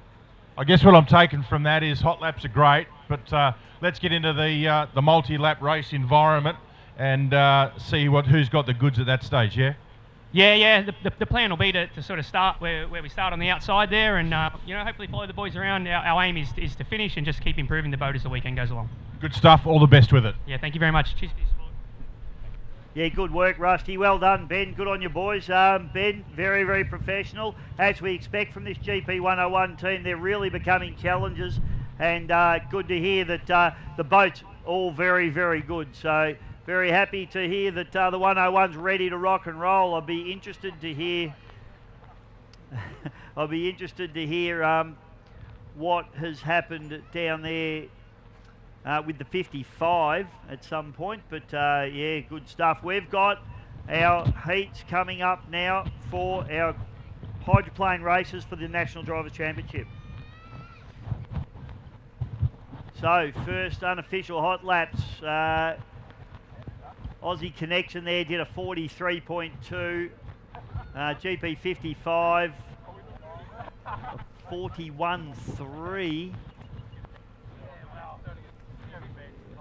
Speaker 2: I guess what I'm taking from that is hot laps are great, but let's get into the multi-lap race environment and see who's got the goods at that stage. Yeah.
Speaker 6: Yeah. The plan will be to sort of start where we start on the outside there, and hopefully follow the boys around. Our aim is to finish and just keep improving the boat as the weekend goes along.
Speaker 2: Good stuff. All the best with it.
Speaker 6: Yeah. Thank you very much. Cheers for your support.
Speaker 1: Yeah, good work, Rusty. Well done, Ben. Good on you, boys. Ben, very, very professional. As we expect from this GP 101 team, they're really becoming challengers. And good to hear that the boat's all very, very good. So very happy to hear that the 101's ready to rock and roll. I'll be interested to hear what has happened down there with the 55 at some point, but yeah, good stuff. We've got our heats coming up now for our hydroplane races for the National Drivers' Championship. So, first unofficial hot laps. Aussie Connection there did a 43.2. GP 55, 41.3.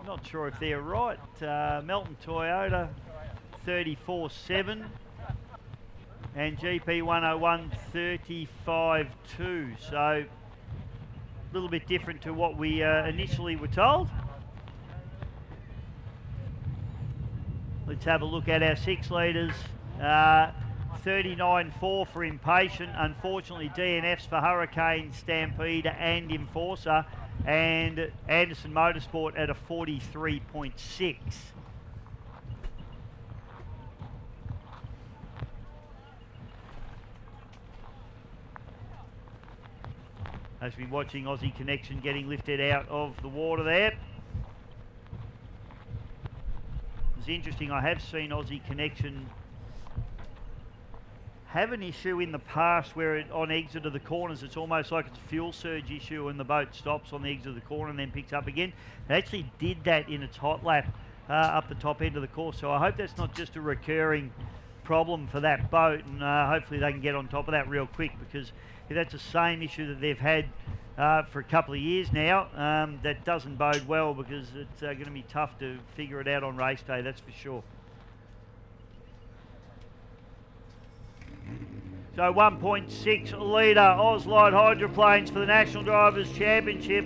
Speaker 1: Not sure if they're right. Melton Toyota 34.7 and GP 101 35.2. So a little bit different to what we initially were told. Let's have a look at our 6 litres. 39.4 for Impatient. Unfortunately, DNFs for Hurricane, Stampede and Enforcer. And Anderson Motorsport at a 43.6. As we're watching Aussie Connection getting lifted out of the water there. It's interesting, I have seen Aussie Connection have an issue in the past where on exit of the corners it's almost like it's a fuel surge issue and the boat stops on the exit of the corner and then picks up again. They actually did that in its hot lap up the top end of the course, so I hope that's not just a recurring problem for that boat, and hopefully they can get on top of that real quick, because if that's the same issue that they've had for a couple of years now, that doesn't bode well, because it's going to be tough to figure it out on race day, that's for sure. So 1.6 litre Auslight hydroplanes for the National Drivers' Championship.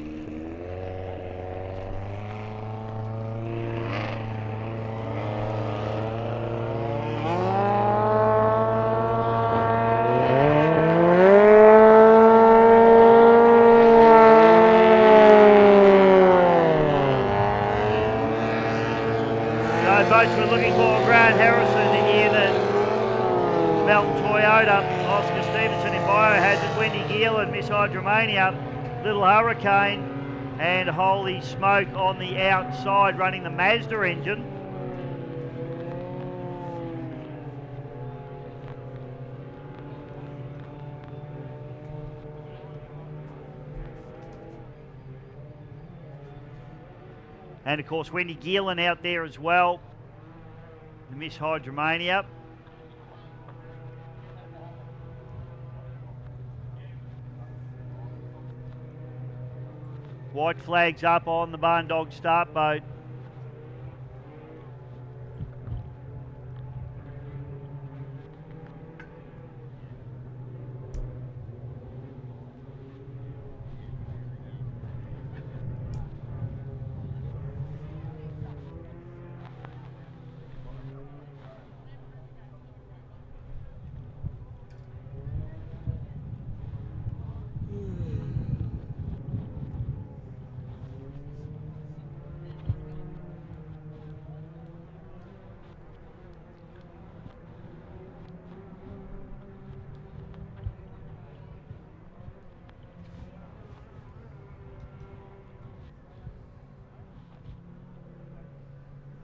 Speaker 1: So boats we're looking for Grant Harrison in the Melton Toyota, Oscar Stevenson in Biohazard, Wendy Geelan, Miss Hydromania, Little Hurricane, and Holy Smoke on the outside running the Mazda engine. And of course Wendy Geelan out there as well, the Miss Hydromania. White flags up on the Barn Dog start boat.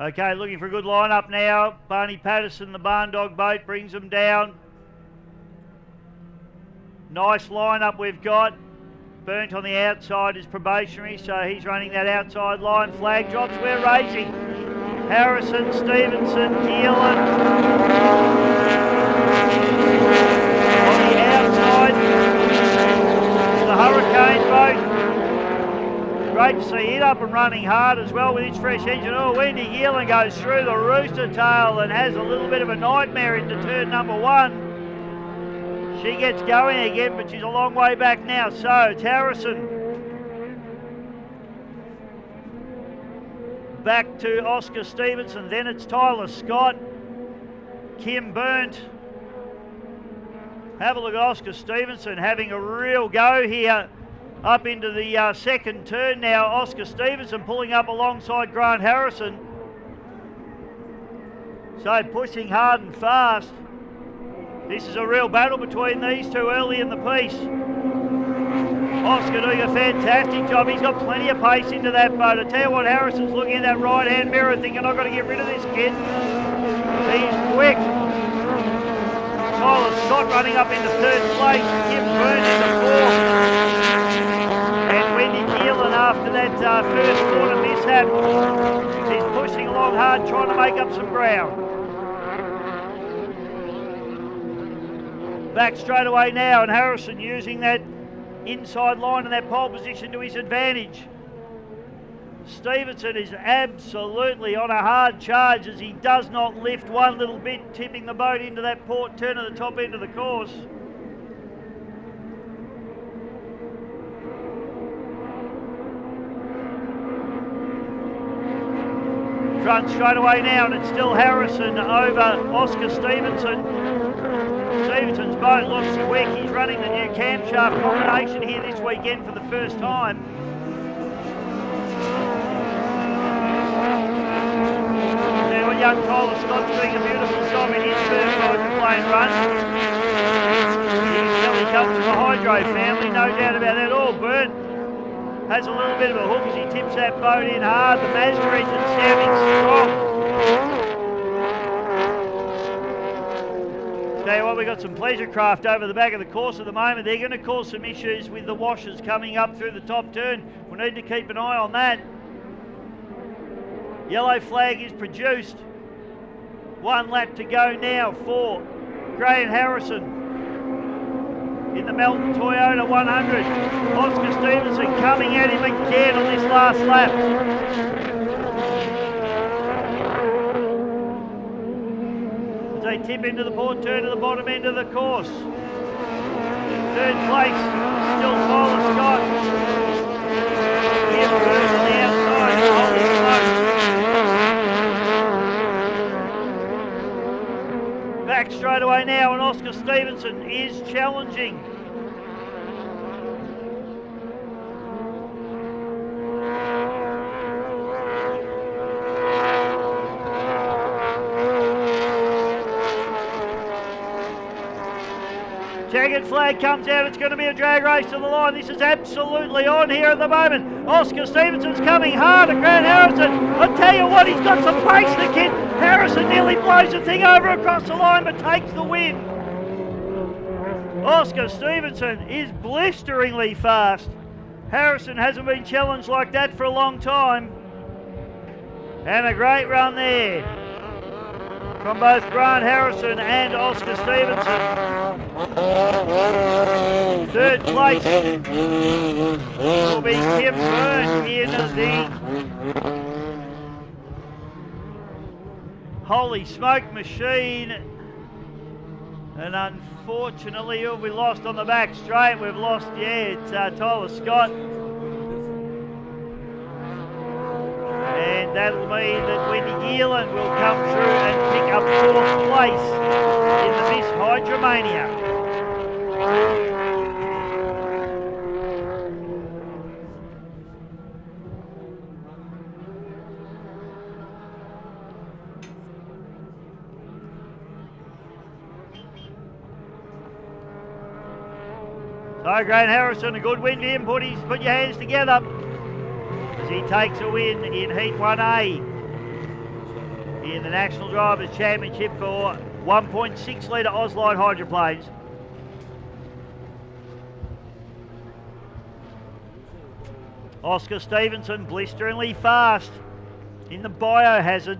Speaker 1: Okay, looking for a good lineup now. Barney Patterson, the Barn Dog boat, brings them down. Nice lineup we've got. Burnt on the outside is probationary, so he's running that outside line. Flag drops, we're racing. Harrison, Stevenson, Keelan. On the outside, the Hurricane boat. Great to see it up and running hard as well with its fresh engine. Oh, Wendy Geelan goes through the rooster tail and has a little bit of a nightmare into turn number 1. She gets going again, but she's a long way back now. So it's Harrison. Back to Oscar Stevenson. Then it's Tyler Scott. Kim Burnt. Have a look at Oscar Stevenson having a real go here. Up into the second turn now, Oscar Stevenson pulling up alongside Grant Harrison. So pushing hard and fast. This is a real battle between these two early in the piece. Oscar doing a fantastic job. He's got plenty of pace into that boat. I tell you what, Harrison's looking at that right-hand mirror thinking, I've got to get rid of this kid. He's quick. Tyler Scott running up into third place. Kim Burns into fourth. And Wendy Geelan, after that first corner mishap, is pushing along hard, trying to make up some ground. Back straight away now, and Harrison using that inside line and that pole position to his advantage. Stevenson is absolutely on a hard charge as he does not lift one little bit, tipping the boat into that port turn at the top end of the course. Front straight away now, and it's still Harrison over Oscar Stevenson. Stevenson's boat looks quick. He's running the new camshaft combination here this weekend for the first time. There what young Tyler Scott's doing a beautiful job in his first hydroplane run. You can tell he comes from a hydro family, no doubt about that. Oh, Bert has a little bit of a hook as he tips that boat in hard. The Mazda engine sounding strong. Tell you what, we've got some pleasure craft over the back of the course at the moment. They're going to cause some issues with the washers coming up through the top turn. We need to keep an eye on that. Yellow flag is produced. 1 lap to go now for Graham Harrison in the Melton Toyota 100. Oscar Stevenson coming at him again on this last lap. As they tip into the port turn to the bottom end of the course. Third place, still Tyler Scott. Here first on the outside, holy smokes. Back straight away now, and Oscar Stevenson is challenging. Jagged flag comes out. It's going to be a drag race to the line. This is absolutely on here at the moment. Oscar Stevenson's coming hard at Grant Harrison. I tell you what, he's got some pace, the kid. Harrison nearly blows the thing over across the line, but takes the win. Oscar Stevenson is blisteringly fast. Harrison hasn't been challenged like that for a long time. And a great run there from both Grant Harrison and Oscar Stevenson. Third place will be Kim Byrne in the Holy Smoke machine. And unfortunately, who have we lost on the back straight? We've lost, it's Tyler Scott. And that'll mean that Wendy Geelan will come through and pick up 4th place in the Miss Hydromania. So Grant Harrison, a good win for him. Put your hands together as he takes a win in Heat 1A in the National Drivers' Championship for 1.6 litre Ozlite hydroplanes. Oscar Stevenson blisteringly fast in the Biohazard.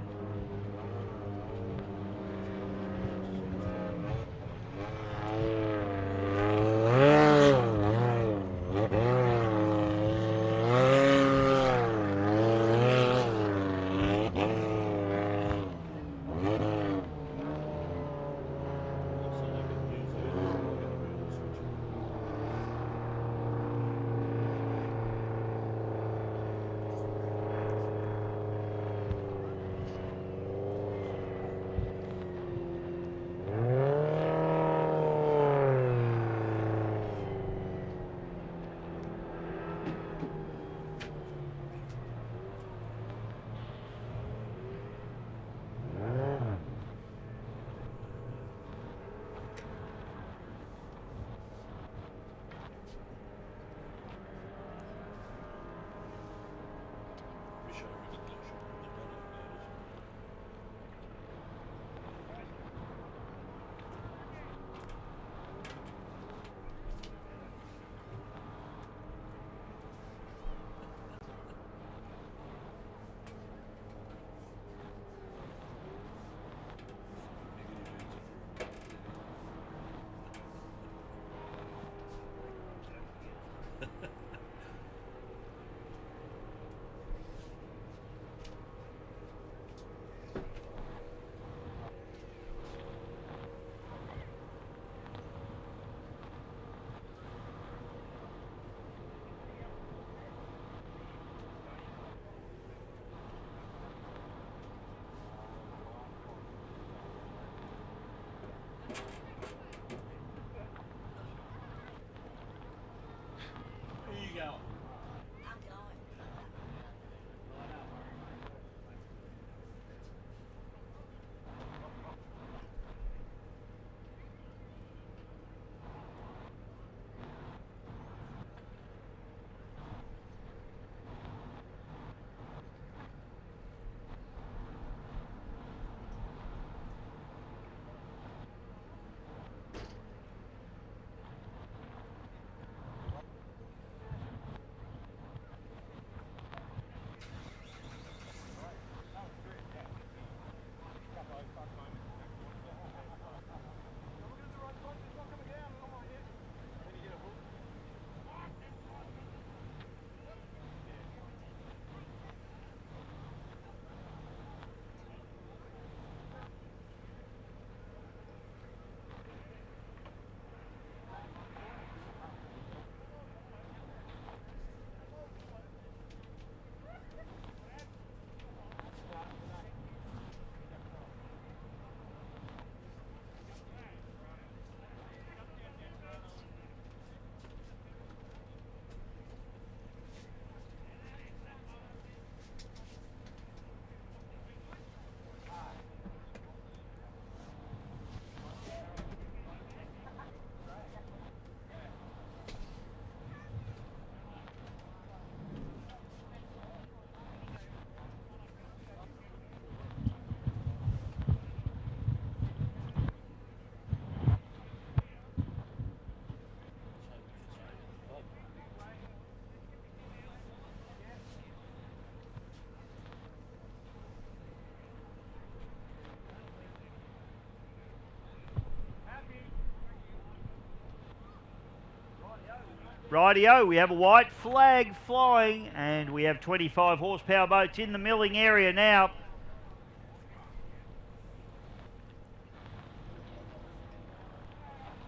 Speaker 1: Rightio, we have a white flag flying and we have 25 horsepower boats in the milling area now.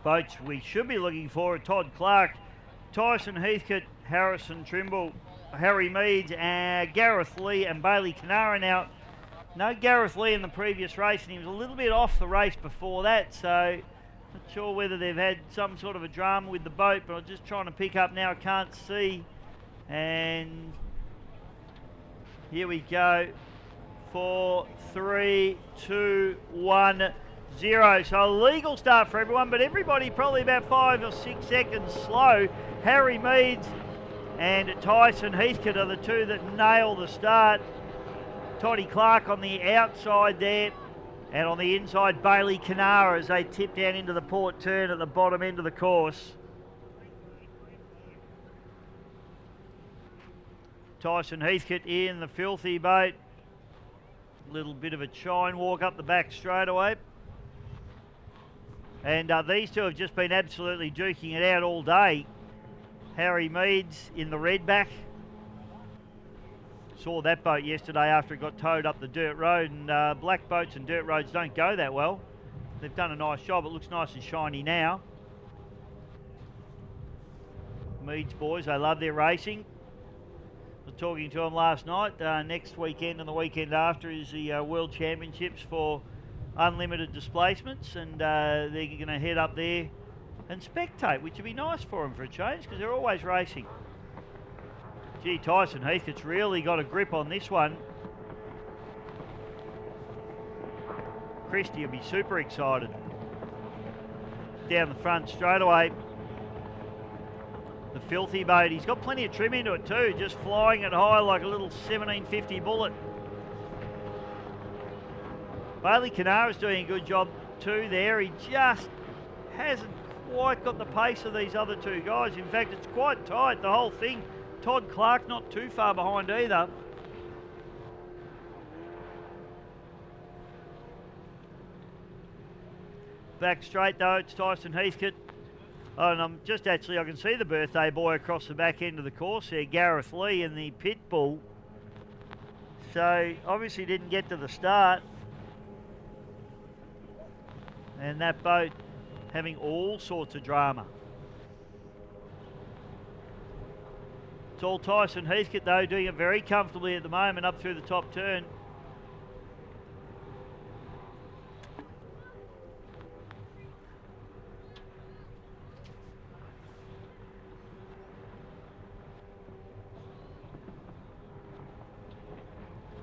Speaker 1: Boats we should be looking for are Todd Clark, Tyson Heathcote, Harrison Trimble, Harry Meads, and Gareth Lee and Bailey Canara. Now, no Gareth Lee in the previous race, and he was a little bit off the race before that, so not sure whether they've had some sort of a drama with the boat, but I'm just trying to pick up now. I can't see. And here we go. 4, 3, 2, 1, 0. So a legal start for everyone, but everybody probably about 5 or 6 seconds slow. Harry Meads and Tyson Heathcote are the two that nail the start. Toddy Clark on the outside there. And on the inside, Bailey Canara as they tip down into the port turn at the bottom end of the course. Tyson Heathcote in the filthy boat. Little bit of a chine walk up the back straightaway. And these two have just been absolutely duking it out all day. Harry Meads in the red back. Saw that boat yesterday after it got towed up the dirt road, and black boats and dirt roads don't go that well. They've done a nice job. It looks nice and shiny now. Meads boys, they love their racing. I was talking to them last night. Next weekend and the weekend after is the World Championships for unlimited displacements, and they're going to head up there and spectate, which would be nice for them for a change because they're always racing. Gee, Tyson Heathcote's really got a grip on this one. Christie will be super excited. Down the front straight away. The filthy boat. He's got plenty of trim into it too, just flying it high like a little 1750 bullet. Bailey Canara's doing a good job too there. He just hasn't quite got the pace of these other two guys. In fact, it's quite tight, the whole thing. Todd Clark not too far behind either. Back straight though, it's Tyson Heathcote. Oh, and I'm just actually, I can see the birthday boy across the back end of the course there, Gareth Lee in the pit bull. So obviously didn't get to the start. And that boat having all sorts of drama. It's all Tyson Heathcote though, doing it very comfortably at the moment up through the top turn.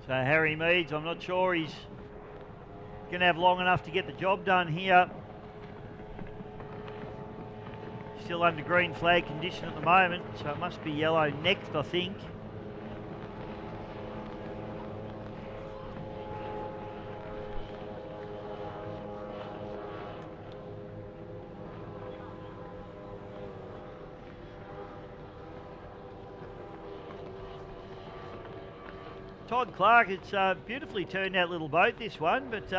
Speaker 1: So Harry Meads, I'm not sure he's going to have long enough to get the job done here. Still under green flag condition at the moment, so it must be yellow next, I think. Todd Clark, it's beautifully turned out little boat, this one, but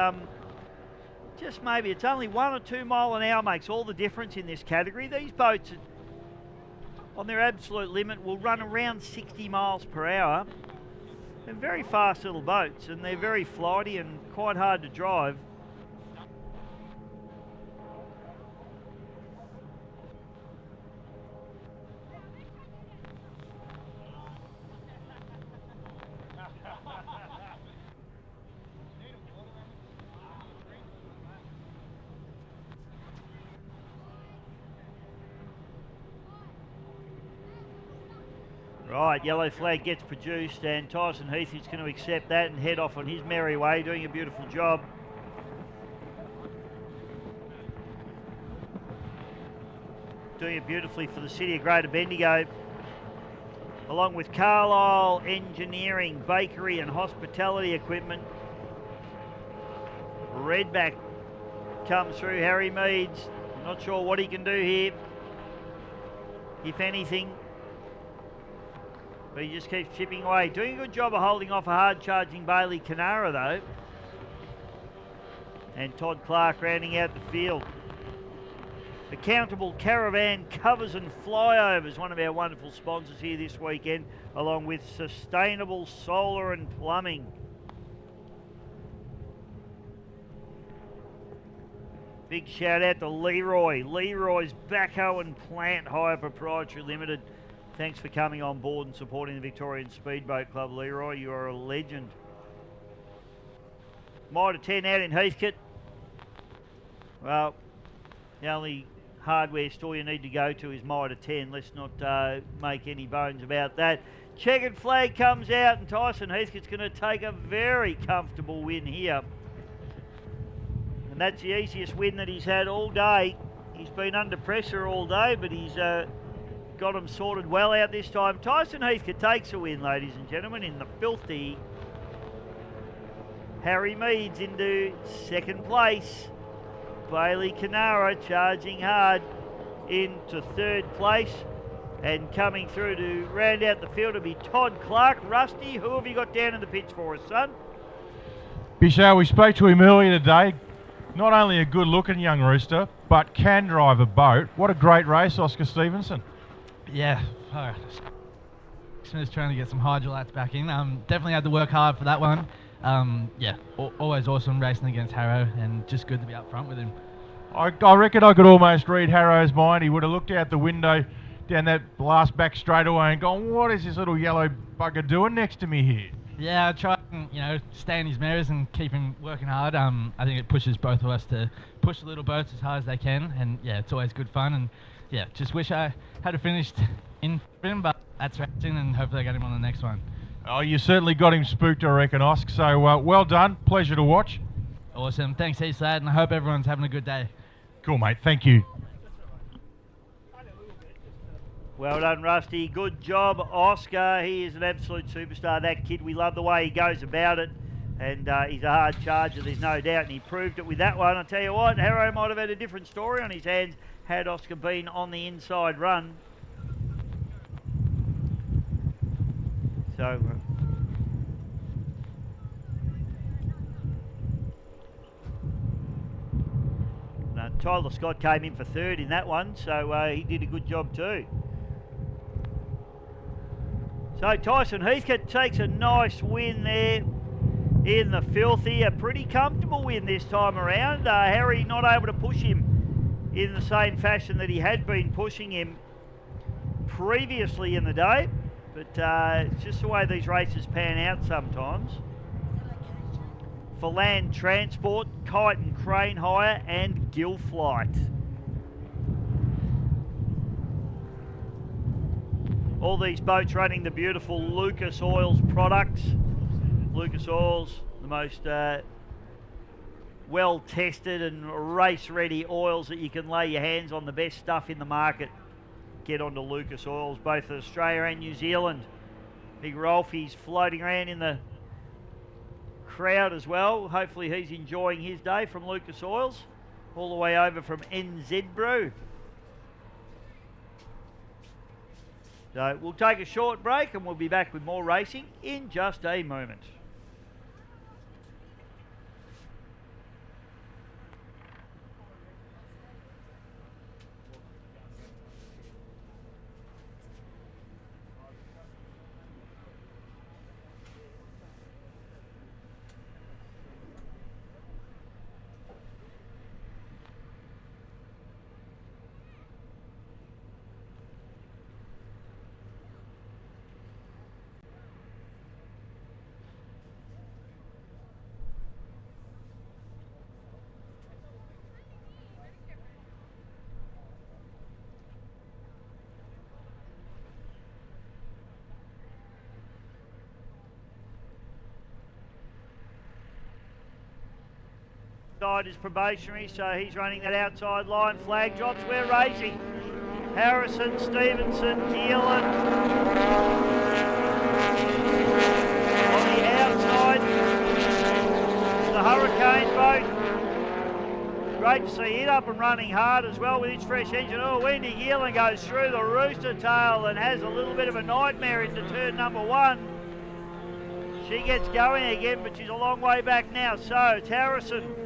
Speaker 1: just maybe it's only 1 or 2 mile an hour makes all the difference in this category. These boats on their absolute limit will run around 60 miles per hour. They're very fast little boats and they're very flighty and quite hard to drive. Right, yellow flag gets produced and Tyson Heathcote's going to accept that and head off on his merry way, doing a beautiful job. Doing it beautifully for the City of Greater Bendigo. Along with Carlisle Engineering, Bakery and Hospitality Equipment. Redback comes through, Harry Meads. Not sure what he can do here, if anything. But he just keeps chipping away. Doing a good job of holding off a hard-charging Bailey Canara, though. And Todd Clark rounding out the field. Accountable Caravan Covers and Flyovers, one of our wonderful sponsors here this weekend, along with Sustainable Solar and Plumbing. Big shout out to Leroy. Leroy's Backhoe and Plant Hire Proprietary Limited. Thanks for coming on board and supporting the Victorian Speedboat Club, Leroy. You are a legend. Mitre 10 out in Heathcote. Well, the only hardware store you need to go to is Mitre 10. Let's not make any bones about that. Checkered flag comes out and Tyson Heathcote's going to take a very comfortable win here. And that's the easiest win that he's had all day. He's been under pressure all day, but he's got him sorted well out this time. Tyson Heathcote takes a win, ladies and gentlemen, in the filthy. Harry Meads into second place. Bailey Canara charging hard into third place. And coming through to round out the field will be Todd Clark. Rusty, who have you got down in the pitch for us, son?
Speaker 2: Bishow, we spoke to him earlier today. Not only a good-looking young rooster, but can drive a boat. What a great race, Oscar Stevenson.
Speaker 7: Yeah, just trying to get some hydrolates back in. Definitely had to work hard for that one. Yeah, always awesome racing against Harrow, and just good to be up front with him.
Speaker 2: I reckon I could almost read Harrow's mind. He would have looked out the window down that last back straightaway and gone, what is this little yellow bugger doing next to me here?
Speaker 7: Yeah, I try and, stay in his mirrors and keep him working hard. I think it pushes both of us to push the little boats as hard as they can, and yeah, it's always good fun. And yeah, just wish I had finished in him, but that's racing, and hopefully I get him on the next one.
Speaker 2: Oh, you certainly got him spooked, I reckon, Osk. So well done. Pleasure to watch.
Speaker 7: Awesome. Thanks, heaps, lad, and I hope everyone's having a good day.
Speaker 2: Cool, mate. Thank you.
Speaker 1: Well done, Rusty. Good job, Oscar. He is an absolute superstar, that kid. We love the way he goes about it. And he's a hard charger, there's no doubt. And he proved it with that one. I'll tell you what, Harrow might have had a different story on his hands had Oscar been on the inside run. So... Tyler Scott came in for third in that one, so he did a good job too. So Tyson Heathcote takes a nice win there in the Filthy. A pretty comfortable win this time around. Harry not able to push him in the same fashion that he had been pushing him previously in the day. But it's just the way these races pan out sometimes. For land transport, kite and crane hire and gill flight. All these boats running the beautiful Lucas Oils products. Lucas Oils, the most well-tested and race-ready oils that you can lay your hands on, the best stuff in the market. Get onto Lucas Oils, both Australia and New Zealand. Big Rolfie's floating around in the crowd as well. Hopefully he's enjoying his day from Lucas Oils, all the way over from NZ Brew. So we'll take a short break and we'll be back with more racing in just a moment. Is probationary, so he's running that outside line. Flag drops, we're racing. Harrison, Stevenson, Keelan. On the outside, the Hurricane boat. Great to see it up and running hard as well with its fresh engine. Oh, Wendy Keelan goes through the rooster tail and has a little bit of a nightmare into turn number 1. She gets going again, but she's a long way back now. So it's Harrison.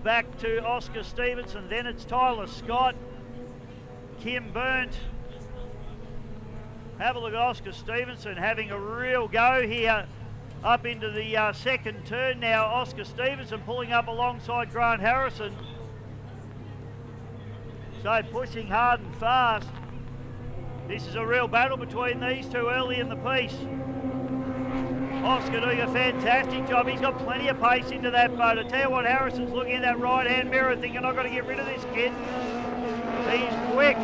Speaker 1: Back to Oscar Stevenson, then it's Tyler Scott, Kim Burnt. Have a look at Oscar Stevenson having a real go here up into the second turn now. Oscar Stevenson pulling up alongside Grant Harrison. So pushing hard and fast. This is a real battle between these two early in the piece. Oscar doing a fantastic job. He's got plenty of pace into that boat. I tell you what, Harrison's looking at that right-hand mirror thinking, I've got to get rid of this kid. He's quick.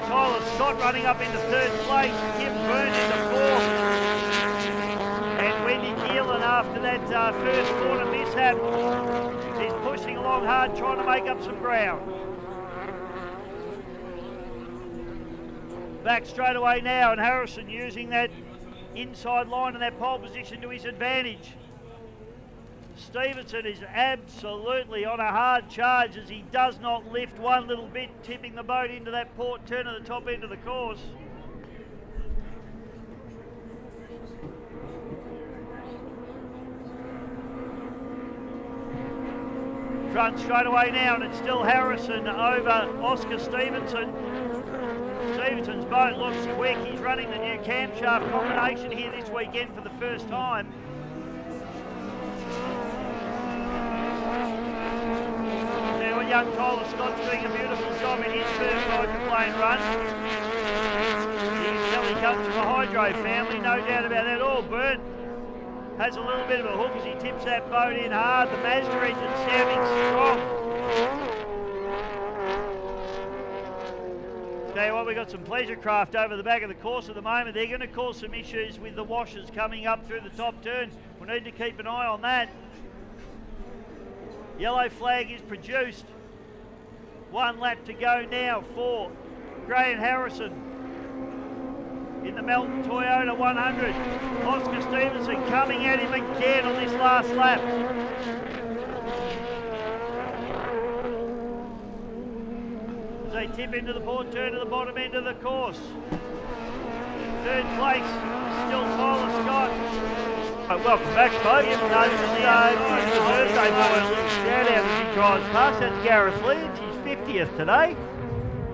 Speaker 1: Tyler Scott running up into third place. Kim Byrne into fourth. And Wendy Keelan, after that first corner mishap, is pushing along hard, trying to make up some ground. Back straight away now, and Harrison using that inside line and that pole position to his advantage. Stevenson is absolutely on a hard charge as he does not lift one little bit, tipping the boat into that port turn at the top end of the course. Front straight away now, and it's still Harrison over Oscar Stevenson. Stevenson's boat looks quick. He's running the new camshaft combination here this weekend for the first time. Now young Tyler Scott's doing a beautiful job in his first hydroplane run. You can tell he comes from a hydro family, no doubt about that. Oh, Bert has a little bit of a hook as he tips that boat in hard. The Mazda engine sounding strong. Tell you what, we've got some pleasure craft over the back of the course at the moment. They're going to cause some issues with the washers coming up through the top turn. We need to keep an eye on that. Yellow flag is produced. 1 lap to go now for Graham Harrison in the Melton Toyota 100. Oscar Stevenson coming at him again on this last lap. They tip into the port turn to the bottom end of the course. Third place, still Tyler Scott. Welcome back, folks. Just give the birthday boy a little shout out as he drives past. That's Gareth Lee. It's his 50th today.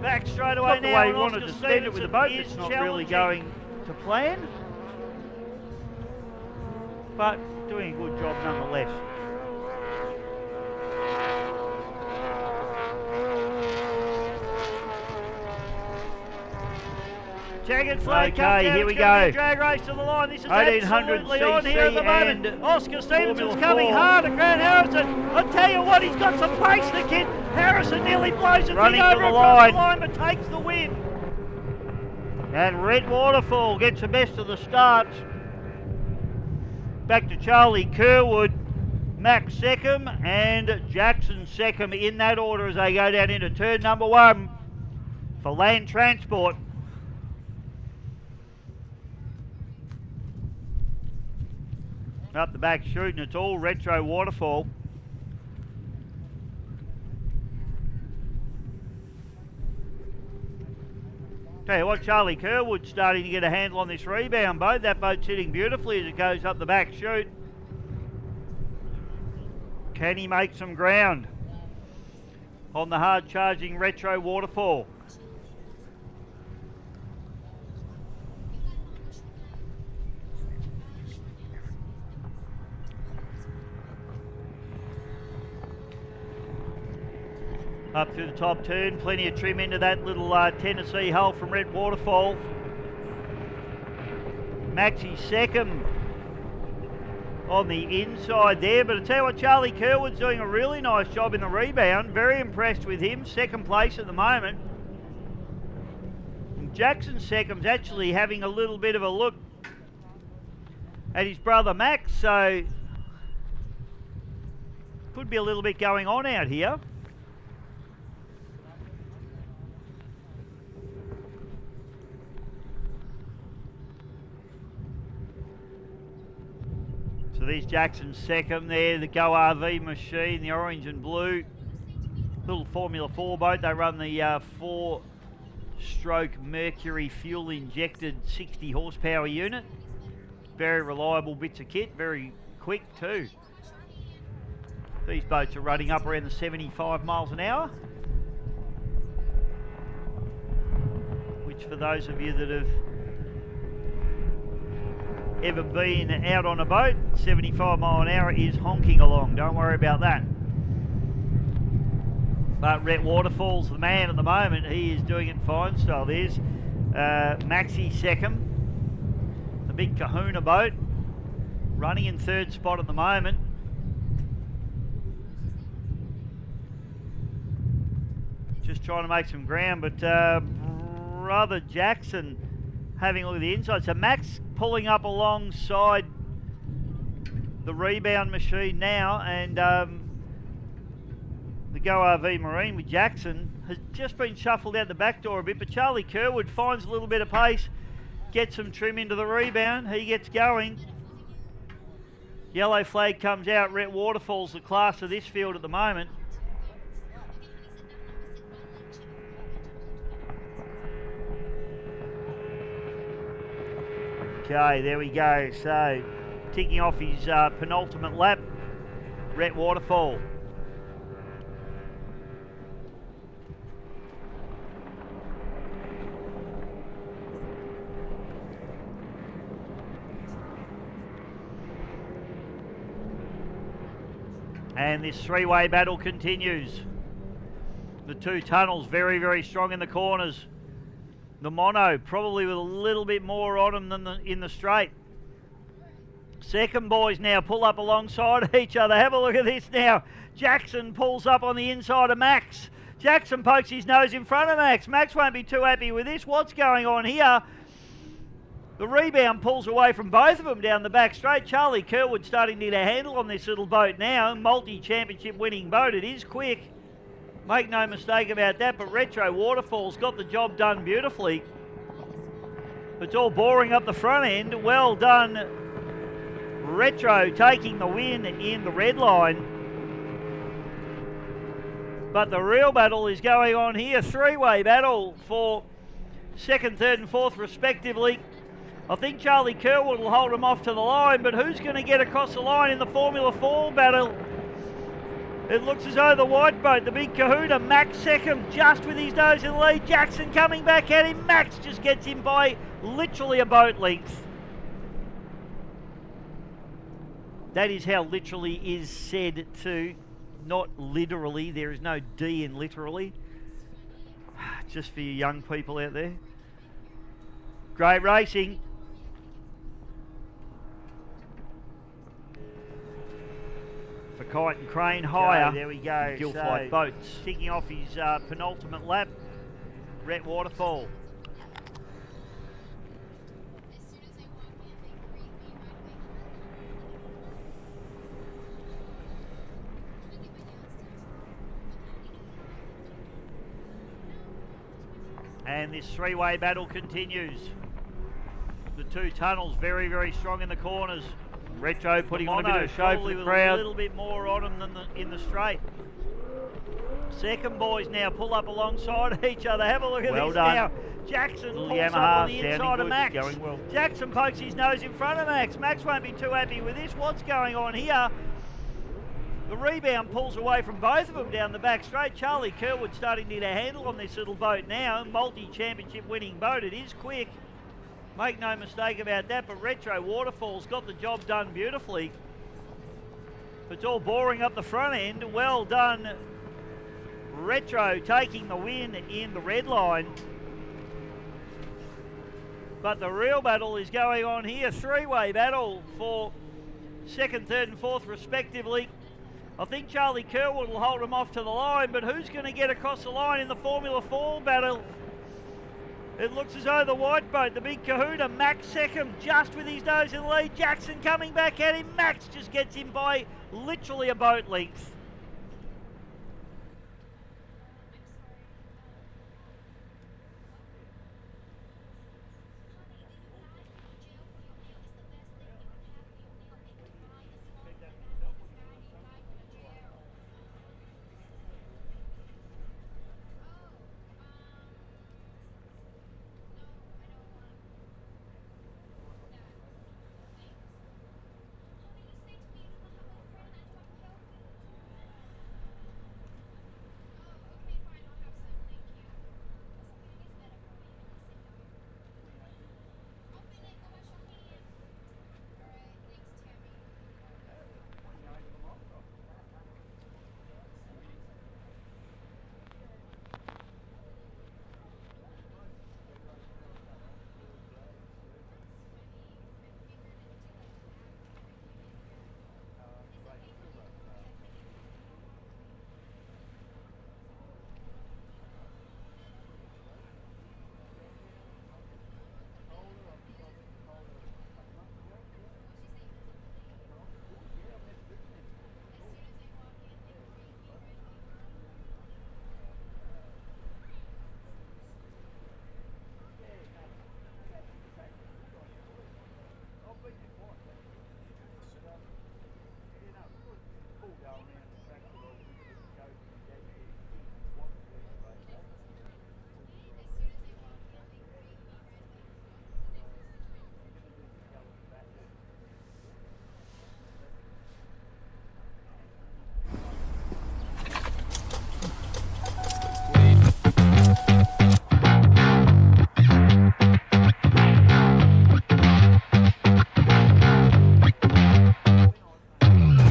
Speaker 1: Back straight away now. The way he wanted to spend it with the boat. It's not really going to plan, but doing a good job nonetheless. Jagged flag comes out. Here we go. Drag race to the line. This is 1800 absolutely on here at the moment. Oscar Stevenson's coming hard at Grant Harrison. I tell you what, he's got some pace, the kid. Harrison nearly blows the thing over across the line, but takes the win. And Red Waterfall gets the best of the start. Back to Charlie Kerwood, Max second, and Jackson second in that order as they go down into turn number 1 for Land Transport. Up the back shooting, it's all Retro Waterfall. Tell you what, Charlie Kerwood's starting to get a handle on this rebound boat. That boat's sitting beautifully as it goes up the back chute. Can he make some ground on the hard charging Retro Waterfall? Up through the top turn, plenty of trim into that little Tennessee hull from Red Waterfall. Maxie second on the inside there, but I tell you what, Charlie Kerwood's doing a really nice job in the rebound. Very impressed with him, second place at the moment. And Jackson second's actually having a little bit of a look at his brother Max, so could be a little bit going on out here. So there's Jackson's second there, the Go RV machine, the orange and blue. Little Formula 4 boat. They run the 4-stroke Mercury fuel injected 60 horsepower unit. Very reliable bits of kit, very quick too. These boats are running up around the 75 miles an hour. Which for those of you that have ever been out on a boat, 75 mile an hour is honking along. Don't worry about that. But Red Waterfall's the man at the moment. He is doing it fine style. There's Maxie second. The big Kahuna boat running in third spot at the moment. Just trying to make some ground, but brother Jackson having a look at the inside. So Max pulling up alongside the rebound machine now, and the Go RV Marine with Jackson has just been shuffled out the back door a bit, but Charlie Kerwood finds a little bit of pace, gets some trim into the rebound, he gets going. Yellow flag comes out. Red Waterfall's the class of this field at the moment. Okay, there we go. So, ticking off his penultimate lap, Red Waterfall. And this three-way battle continues. The two tunnels very, very strong in the corners. The mono probably with a little bit more on them than in the straight. Second boys now pull up alongside each other. Have a look at this now. Jackson pulls up on the inside of Max. Jackson pokes his nose in front of Max. Max won't be too happy with this. What's going on here? The rebound pulls away from both of them down the back straight. Charlie Kerwood starting to get a handle on this little boat now. Multi-championship winning boat. It is quick. Make no mistake about that, but Retro Waterfall's got the job done beautifully. It's all boring up the front end. Well done, Retro, taking the win in the red line. But the real battle is going on here. Three-way battle for second, third and fourth respectively. I think Charlie Kerwood will hold him off to the line, but who's going to get across the line in the Formula 4 battle? It looks as though the white boat, the big Kahuna, Max second, just with his nose in the lead. Jackson coming back at him. Max just gets him by literally a boat length. That is how literally is said to, not literally. There is no D in literally. Just for you young people out there. Great racing. For Kite and Crane higher. There we go. Gilflight Boats ticking off his penultimate lap. Rhett Waterfall. And this three-way battle continues. The two tunnels very, very strong in the corners. Retro putting on a bit of a show for the crowd. A little bit more on them than in the straight. Second boys now pull up alongside each other. Have a look at this now. Jackson pulls up on the inside of Max. Jackson pokes his nose in front of Max. Max won't be too happy with this. What's going on here? The rebound pulls away from both of them down the back straight. Charlie Kerwood starting to get a handle on this little boat now. Multi-championship winning boat. It is quick. Make no mistake about that, but Retro Waterfall's got the job done beautifully. It's all boring up the front end. Well done, Retro taking the win in the red line. But the real battle is going on here. Three-way battle for second, third and fourth respectively. I think Charlie Kerwood will hold him off to the line, but who's going to get across the line in the Formula 4 battle? It looks as though the white boat, the big Kahuna, Max second, just with his nose in the lead. Jackson coming back at him. Max just gets him by literally a boat length.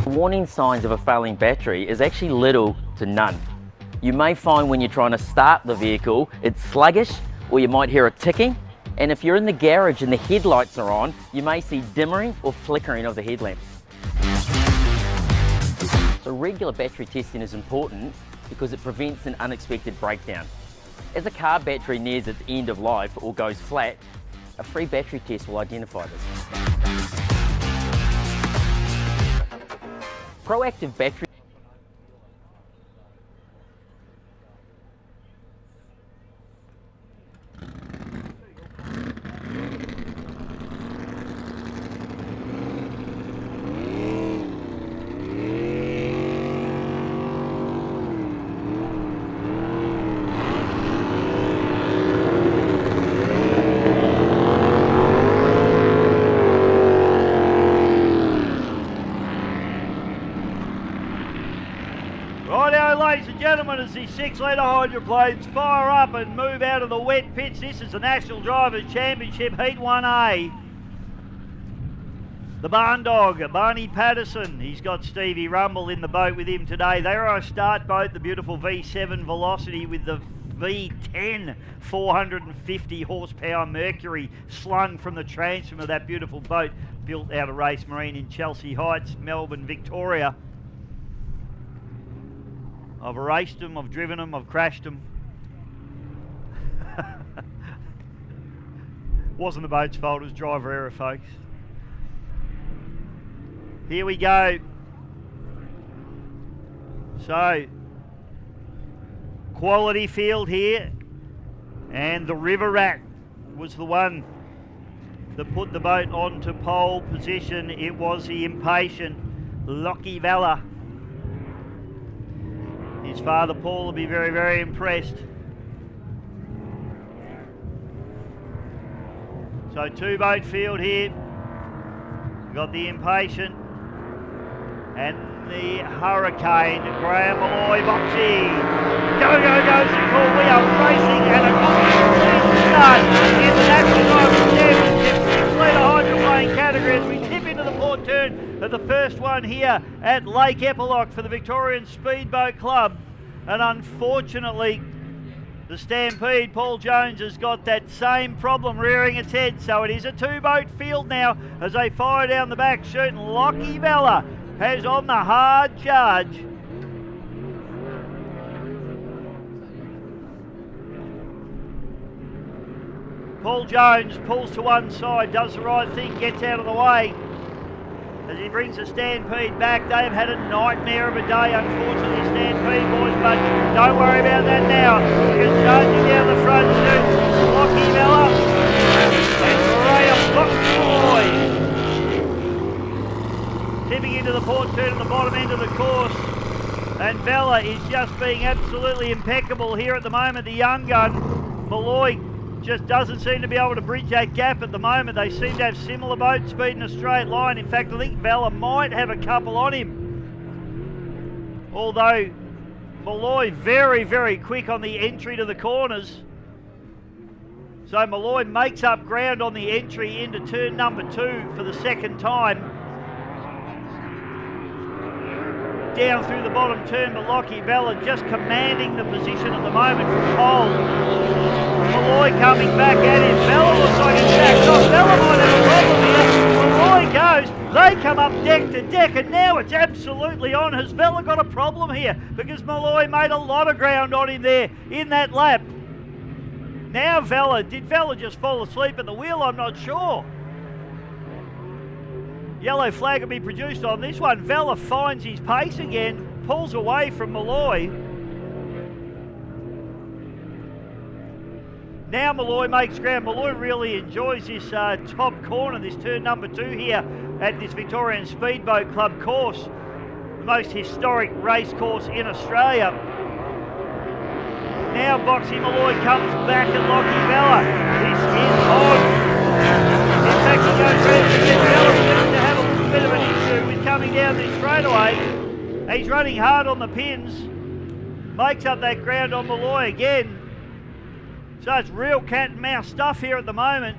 Speaker 8: Warning signs of a failing battery is actually little to none. You may find when you're trying to start the vehicle, it's sluggish, or you might hear a ticking. And if you're in the garage and the headlights are on, you may see dimmering or flickering of the headlamps. So regular battery testing is important because it prevents an unexpected breakdown. As a car battery nears its end of life or goes flat, a free battery test will identify this. Proactive battery
Speaker 1: 6-litre hydroplanes fire up and move out of the wet pitch. This is the National Drivers' Championship Heat 1A. The barn dog, Barney Patterson, he's got Stevie Rumble in the boat with him today. They're our start boat, the beautiful V7 Velocity with the V10 450 horsepower Mercury slung from the transom of that beautiful boat built out of Race Marine in Chelsea Heights, Melbourne, Victoria. I've raced them, I've driven them, I've crashed them. Wasn't the boat's fault, it was driver error, folks. Here we go. So, quality field here, and the River Rat was the one that put the boat onto pole position. It was the impatient Lockie Valla. His father Paul will be very, very impressed. So 2-boat field here. We've got the impatient and the Hurricane, Graham Malloy boxing. Go, go, go, Nicole. We are racing at a good start in the National Drivers' Championship 6-litre hydroplane category as we tip into the port turn of the first one here at Lake Eppalock for the Victorian Speedboat Club. And unfortunately, the Stampede, Paul Jones, has got that same problem rearing its head. So it is a 2-boat field now as they fire down the back, shooting. Lockie Valla has on the hard charge. Paul Jones pulls to one side, does the right thing, gets out of the way. As he brings the Stampede back, they have had a nightmare of a day, unfortunately, Stampede boys, but don't worry about that now, because charging down the front chute, Lockie Valla and Graham Boy. Tipping into the port turn at the bottom end of the course, and Valla is just being absolutely impeccable here at the moment. The young gun, Malloy, just doesn't seem to be able to bridge that gap at the moment. They seem to have similar boat speed in a straight line. In fact, I think Valla might have a couple on him. Although Malloy very, very quick on the entry to the corners. So Malloy makes up ground on the entry into turn number 2 for the second time. Down through the bottom turn, but Lockie Valla just commanding the position at the moment from pole. Malloy coming back at him. Valla looks like he's backed off. Valla might have a problem here. Malloy goes. They come up deck to deck, and now it's absolutely on. Has Valla got a problem here? Because Malloy made a lot of ground on him there in that lap. Now Valla, did Valla just fall asleep at the wheel? I'm not sure. Yellow flag will be produced on this one. Valla finds his pace again, pulls away from Malloy. Now Malloy makes ground. Malloy really enjoys this top corner, this turn number 2 here at this Victorian Speedboat Club course. The most historic race course in Australia. Now Boxy Malloy comes back at Lockie Valla. This is on. In fact, he goes red to get Valla to have a little bit of an issue with coming down this straightaway. He's running hard on the pins. Makes up that ground on Malloy again. So it's real cat and mouse stuff here at the moment.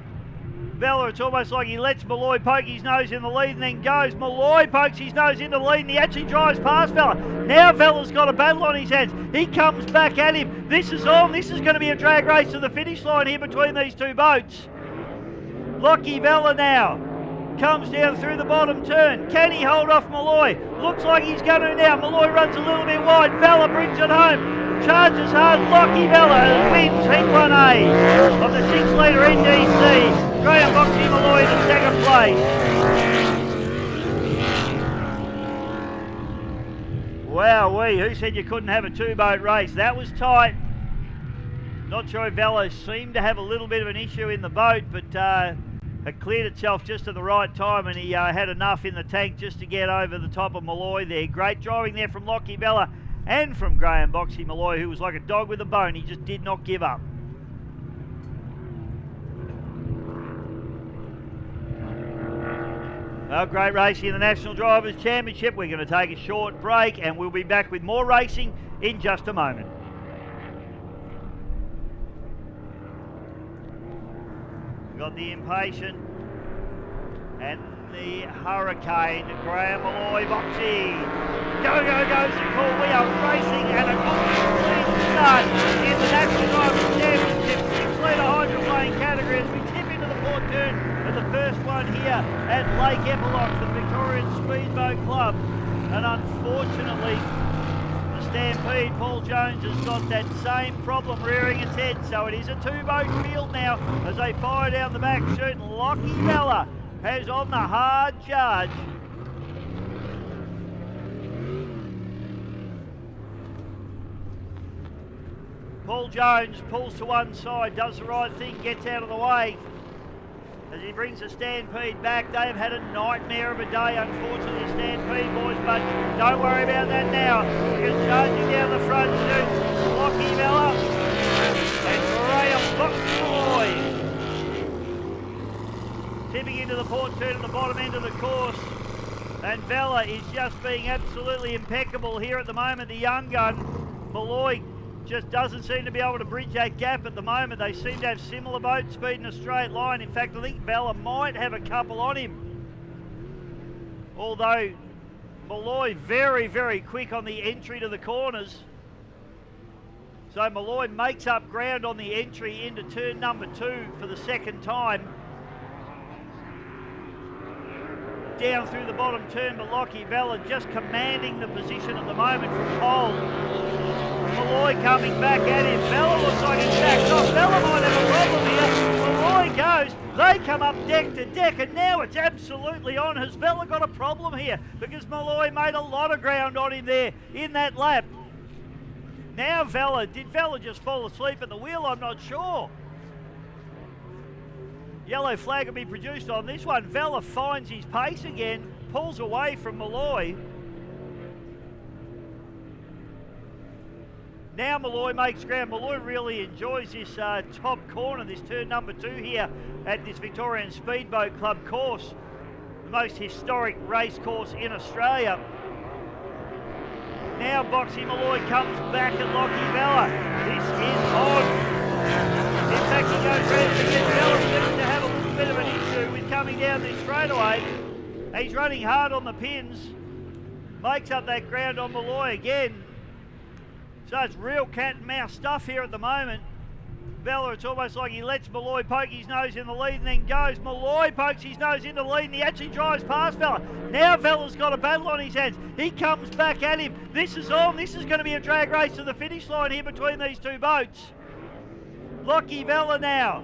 Speaker 1: Valla, it's almost like he lets Malloy poke his nose in the lead and then goes. Malloy pokes his nose into the lead and he actually drives past Valla. Now Valla's got a battle on his hands. He comes back at him. This is on. This is going to be a drag race to the finish line here between these 2 boats. Lockie Valla now comes down through the bottom turn. Can he hold off Malloy? Looks like he's going to now. Malloy runs a little bit wide. Valla brings it home. Charges hard. Lockie Valla wins Heat 1A of the 6-litre NDC. Graham Boxy Malloy in second place. Wowee, who said you couldn't have a 2-boat race? That was tight. Not sure if Valla seemed to have a little bit of an issue in the boat, but it cleared itself just at the right time, and he had enough in the tank just to get over the top of Malloy there. Great driving there from Lockie Valla and from Graham Boxy Malloy, who was like a dog with a bone. He just did not give up. Well, great racing in the National Drivers' Championship. We're going to take a short break and we'll be back with more racing in just a moment. got the Impatient and the Hurricane. Graham Malloy, Boxy. Go, go, goes the call. We are racing and a good clean start in the National Drivers' Championship 6-litre hydroplane category as we tip into the port turn of the first one here at Lake Eppalock for the Victorian Speedboat Club. And unfortunately, the Stampede, Paul Jones, has got that same problem rearing its head. So it is a two-boat field now as they fire down the back, shooting. Lockie Bella has on the hard charge. Paul Jones pulls to one side, does the right thing, gets out of the way. As he brings the Stampede back, they have had a nightmare of a day, unfortunately, the Stampede boys, but don't worry about that now. Because charging down the front chute, Lockie Bella and Graham Boxboy. Tipping into the port turn at the bottom end of the course. And Vella is just being absolutely impeccable here at the moment, the young gun. Malloy just doesn't seem to be able to bridge that gap at the moment. They seem to have similar boat speed in a straight line. In fact, I think Vella might have a couple on him. Although Malloy very, very quick on the entry to the corners. So Malloy makes up ground on the entry into turn number 2 for the second time. Down through the bottom turn, but Lockie Vella just commanding the position at the moment from pole. Malloy coming back at him. Vella looks like he's backed off. Vella might have a problem here. Malloy goes. They come up deck to deck, and now it's absolutely on. Has Vella got a problem here? Because Malloy made a lot of ground on him there in that lap. Now Vella, did Vella just fall asleep at the wheel? I'm not sure. Yellow flag will be produced on this one. Vella finds his pace again, pulls away from Malloy. Now Malloy makes ground. Malloy really enjoys this top corner, this turn number 2 here at this Victorian Speedboat Club course. The most historic race course in Australia. Now Boxy Malloy comes back at Lockie Vella. This is on. In fact, he goes round again. Vella seems to have a little bit of an issue with coming down this straightaway. He's running hard on the pins. Makes up that ground on Malloy again. So it's real cat and mouse stuff here at the moment. Vella, it's almost like he lets Malloy poke his nose in the lead and then goes. Malloy pokes his nose in the lead and he actually drives past Vella. Now Vella's got a battle on his hands. He comes back at him. This is on. This is going to be a drag race to the finish line here between these two boats. Lockie Vella now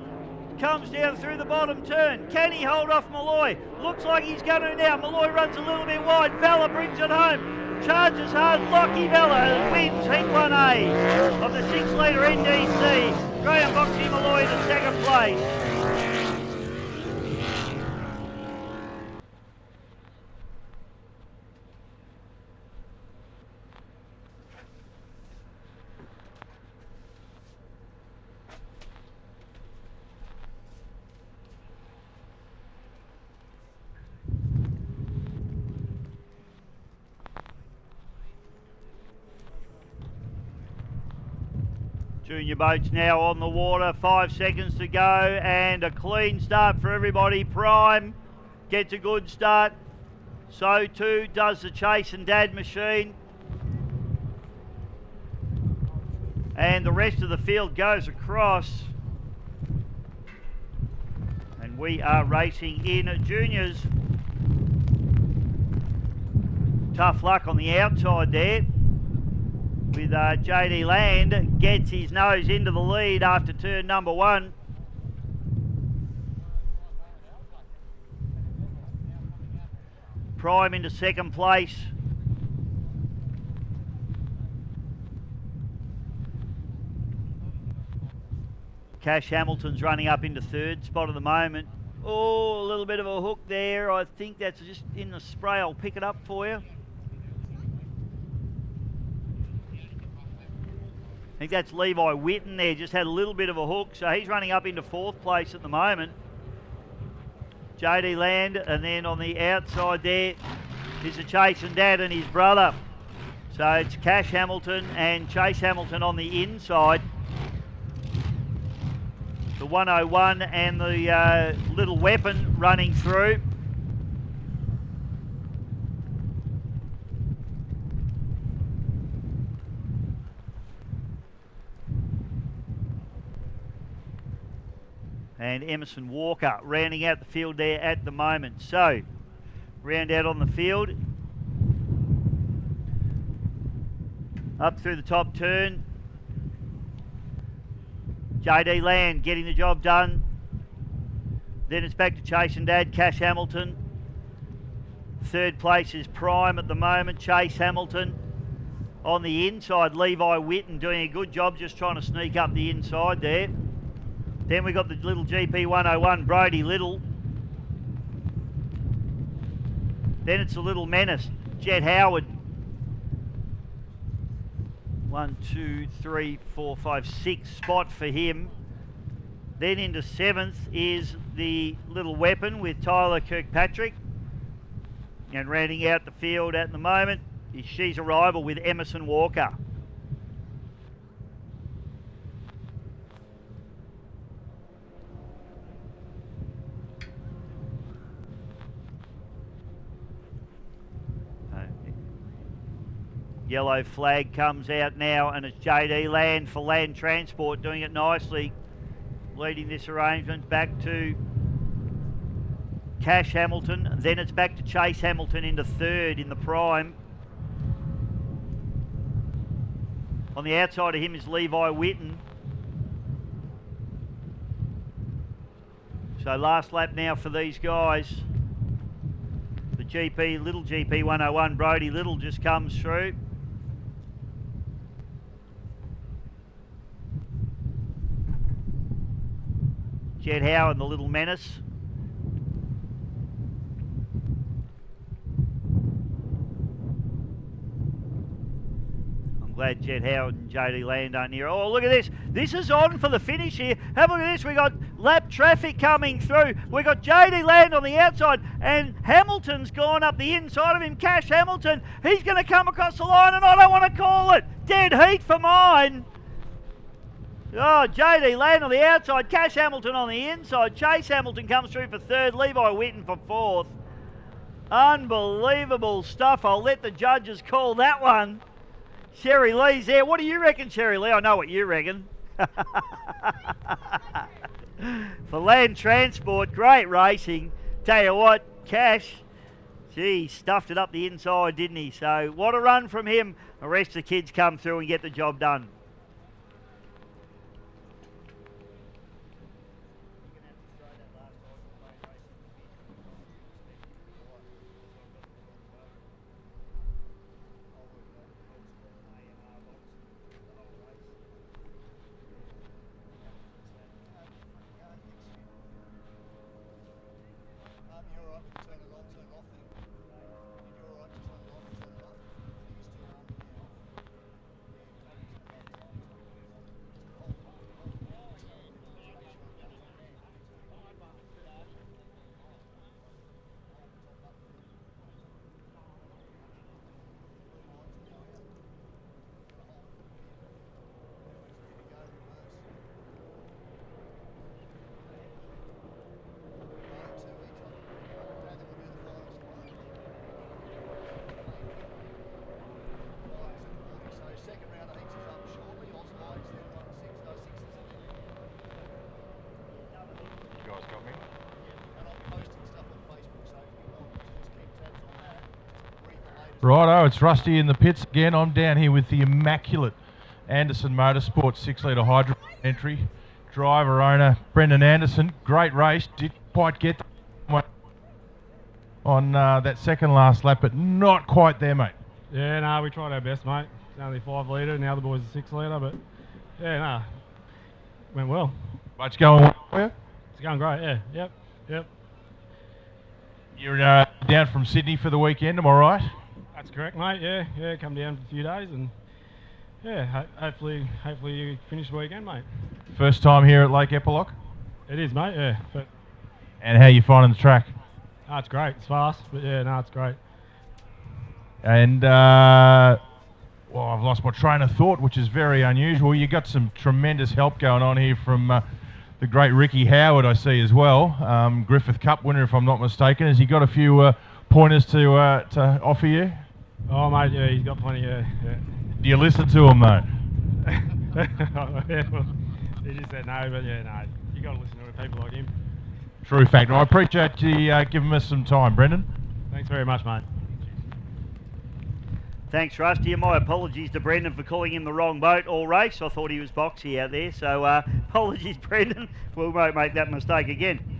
Speaker 1: comes down through the bottom turn. Can he hold off Malloy? Looks like he's going to now. Malloy runs a little bit wide. Vella brings it home. Charges hard. Lockie Vella wins Heat 1A of the 6-litre NDC. Graham Boxy Malloy in the second place. Junior boats now on the water, 5 seconds to go and a clean start for everybody. Prime gets a good start, so too does the Chase and Dad machine. And the rest of the field goes across. And we are racing in juniors. Tough luck on the outside there. With JD Land gets his nose into the lead after turn number 1. Prime into second place. Cash Hamilton's running up into third spot at the moment. Oh, a little bit of a hook there. I think that's just in the spray. I'll pick it up for you. I think that's Levi Whitten there, just had a little bit of a hook, so he's running up into 4th place at the moment. JD Land, and then on the outside there is the Chase and Dad and his brother. So it's Cash Hamilton and Chase Hamilton on the inside. The 101 and the Little Weapon running through. And Emerson Walker rounding out the field there at the moment. So, round out on the field. Up through the top turn. JD Land getting the job done. Then it's back to Chase and Dad, Cash Hamilton. Third place is Prime at the moment, Chase Hamilton. On the inside, Levi Witten doing a good job just trying to sneak up the inside there. Then we got the little GP 101, Brody Little. Then it's a Little Menace, Jet Howard. 1, 2, 3, 4, 5, 6 spot for him. Then into 7th is the Little Weapon with Tyler Kirkpatrick. And rounding out the field at the moment is She's a Rival with Emerson Walker. Yellow flag comes out now, and it's JD Land for Land Transport doing it nicely. Leading this arrangement back to Cash Hamilton. Then it's back to Chase Hamilton into 3rd in the Prime. On the outside of him is Levi Witten. So last lap now for these guys. The GP, Little GP 101, Brody Little just comes through. Jet Howard and the Little Menace. I'm glad Jet Howard and JD Land aren't here. Oh, look at this. This is on for the finish here. Have a look at this. We got lap traffic coming through. We got JD Land on the outside, and Hamilton's gone up the inside of him. Cash Hamilton. He's going to come across the line, and I don't want to call it. Dead heat for mine. Oh, JD Land on the outside, Cash Hamilton on the inside. Chase Hamilton comes through for 3rd, Levi Witten for 4th. Unbelievable stuff. I'll let the judges call that one. Sherry Lee's there. What do you reckon, Sherry Lee? I know what you reckon. For Land Transport, great racing. Tell you what, Cash, gee, stuffed it up the inside, didn't he? So what a run from him. The rest of the kids come through and get the job done.
Speaker 2: Righto, it's Rusty in the pits again. I'm down here with the immaculate Anderson Motorsport 6-litre hydro entry. Driver owner Brendan Anderson. Great race. Didn't quite get on that second last lap, but not quite there, mate.
Speaker 9: Yeah, no, we tried our best, mate. It's only 5 litre, now the boys are 6 litre, but yeah, no, went well.
Speaker 2: Much going well for you?
Speaker 9: It's going great, yeah, yep.
Speaker 2: You're down from Sydney for the weekend, am I right?
Speaker 9: That's correct, mate. Yeah. Come down for a few days, and yeah, hopefully you finish the weekend, mate.
Speaker 2: First time here at Lake Eppalock?
Speaker 9: It is, mate. Yeah.
Speaker 2: And how you finding the track?
Speaker 9: Oh, it's great. It's fast, but yeah, no, it's great.
Speaker 2: And well, I've lost my train of thought, which is very unusual. You got some tremendous help going on here from the great Ricky Howard, I see as well. Griffith Cup winner, if I'm not mistaken. Has he got a few pointers to offer you?
Speaker 9: Oh, mate, yeah, he's got plenty, yeah.
Speaker 2: Do you listen to him, though?
Speaker 9: He just said no, but yeah, no. You got to listen to people like him.
Speaker 2: True fact. I appreciate you giving us some time, Brendan.
Speaker 9: Thanks very much, mate.
Speaker 1: Thanks, Rusty, and my apologies to Brendan for calling him the wrong boat all race. I thought he was boxy out there, so apologies, Brendan. We won't make that mistake again.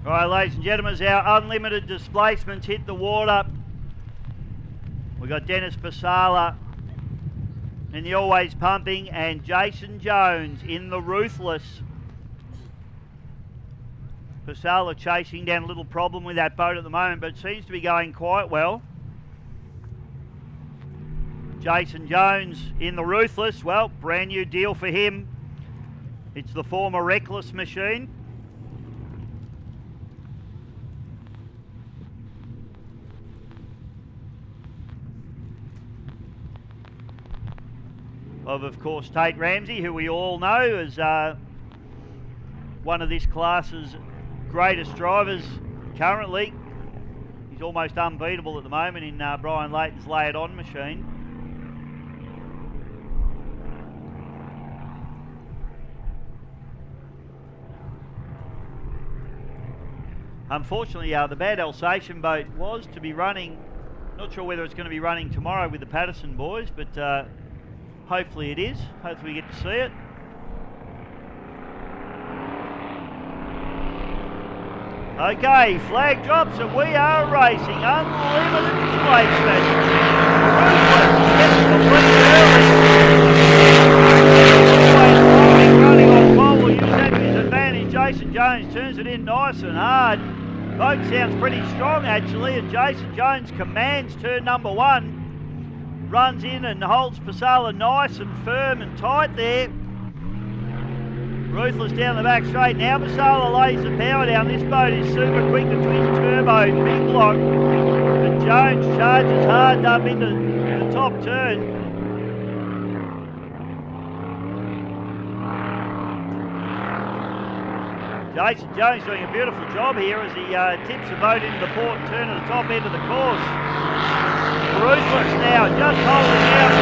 Speaker 1: All right, ladies and gentlemen, as our unlimited displacements hit the water, we've got Dennis Pasala in the Always Pumping and Jason Jones in the Ruthless. Pasala chasing down a little problem with that boat at the moment, but seems to be going quite well. Jason Jones in the Ruthless, well, brand new deal for him. It's the former Reckless machine. Of course, Tate Ramsey, who we all know is one of this class's greatest drivers currently. He's almost unbeatable at the moment in Brian Layton's Lay It On machine. Unfortunately, the Bad Alsatian boat was to be running, not sure whether it's going to be running tomorrow with the Patterson boys, but hopefully it is. Hopefully we get to see it. Okay, flag drops and we are racing. Unlimited displacement. Running on pole will use that to his advantage. Jason Jones turns it in nice and hard. Boat sounds pretty strong actually, and Jason Jones commands turn number one. Runs in and holds Pasala nice and firm and tight there. Ruthless down the back straight. Now Pasala lays the power down. This boat is super quick, the twin turbo, big block. But Jones charges hard up into the top turn. Jason Jones doing a beautiful job here as he tips the boat into the port and turn to the top end of the course. Ruthless now, just holding out.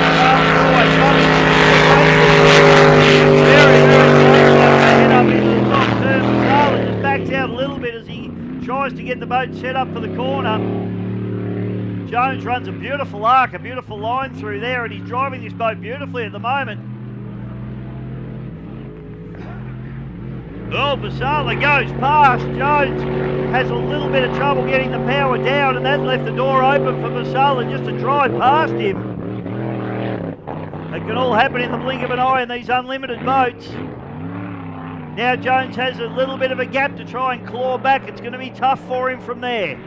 Speaker 1: Very, very close. Head up into the top turn. Pasala just backs out a little bit as he tries to get the boat set up for the corner. Jones runs a beautiful arc, a beautiful line through there, and he's driving this boat beautifully at the moment. Oh, Pasala goes past. Jones has a little bit of trouble getting the power down, and that left the door open for Pasala just to drive past him. It can all happen in the blink of an eye in these unlimited boats. Now Jones has a little bit of a gap to try and claw back. It's going to be tough for him from there.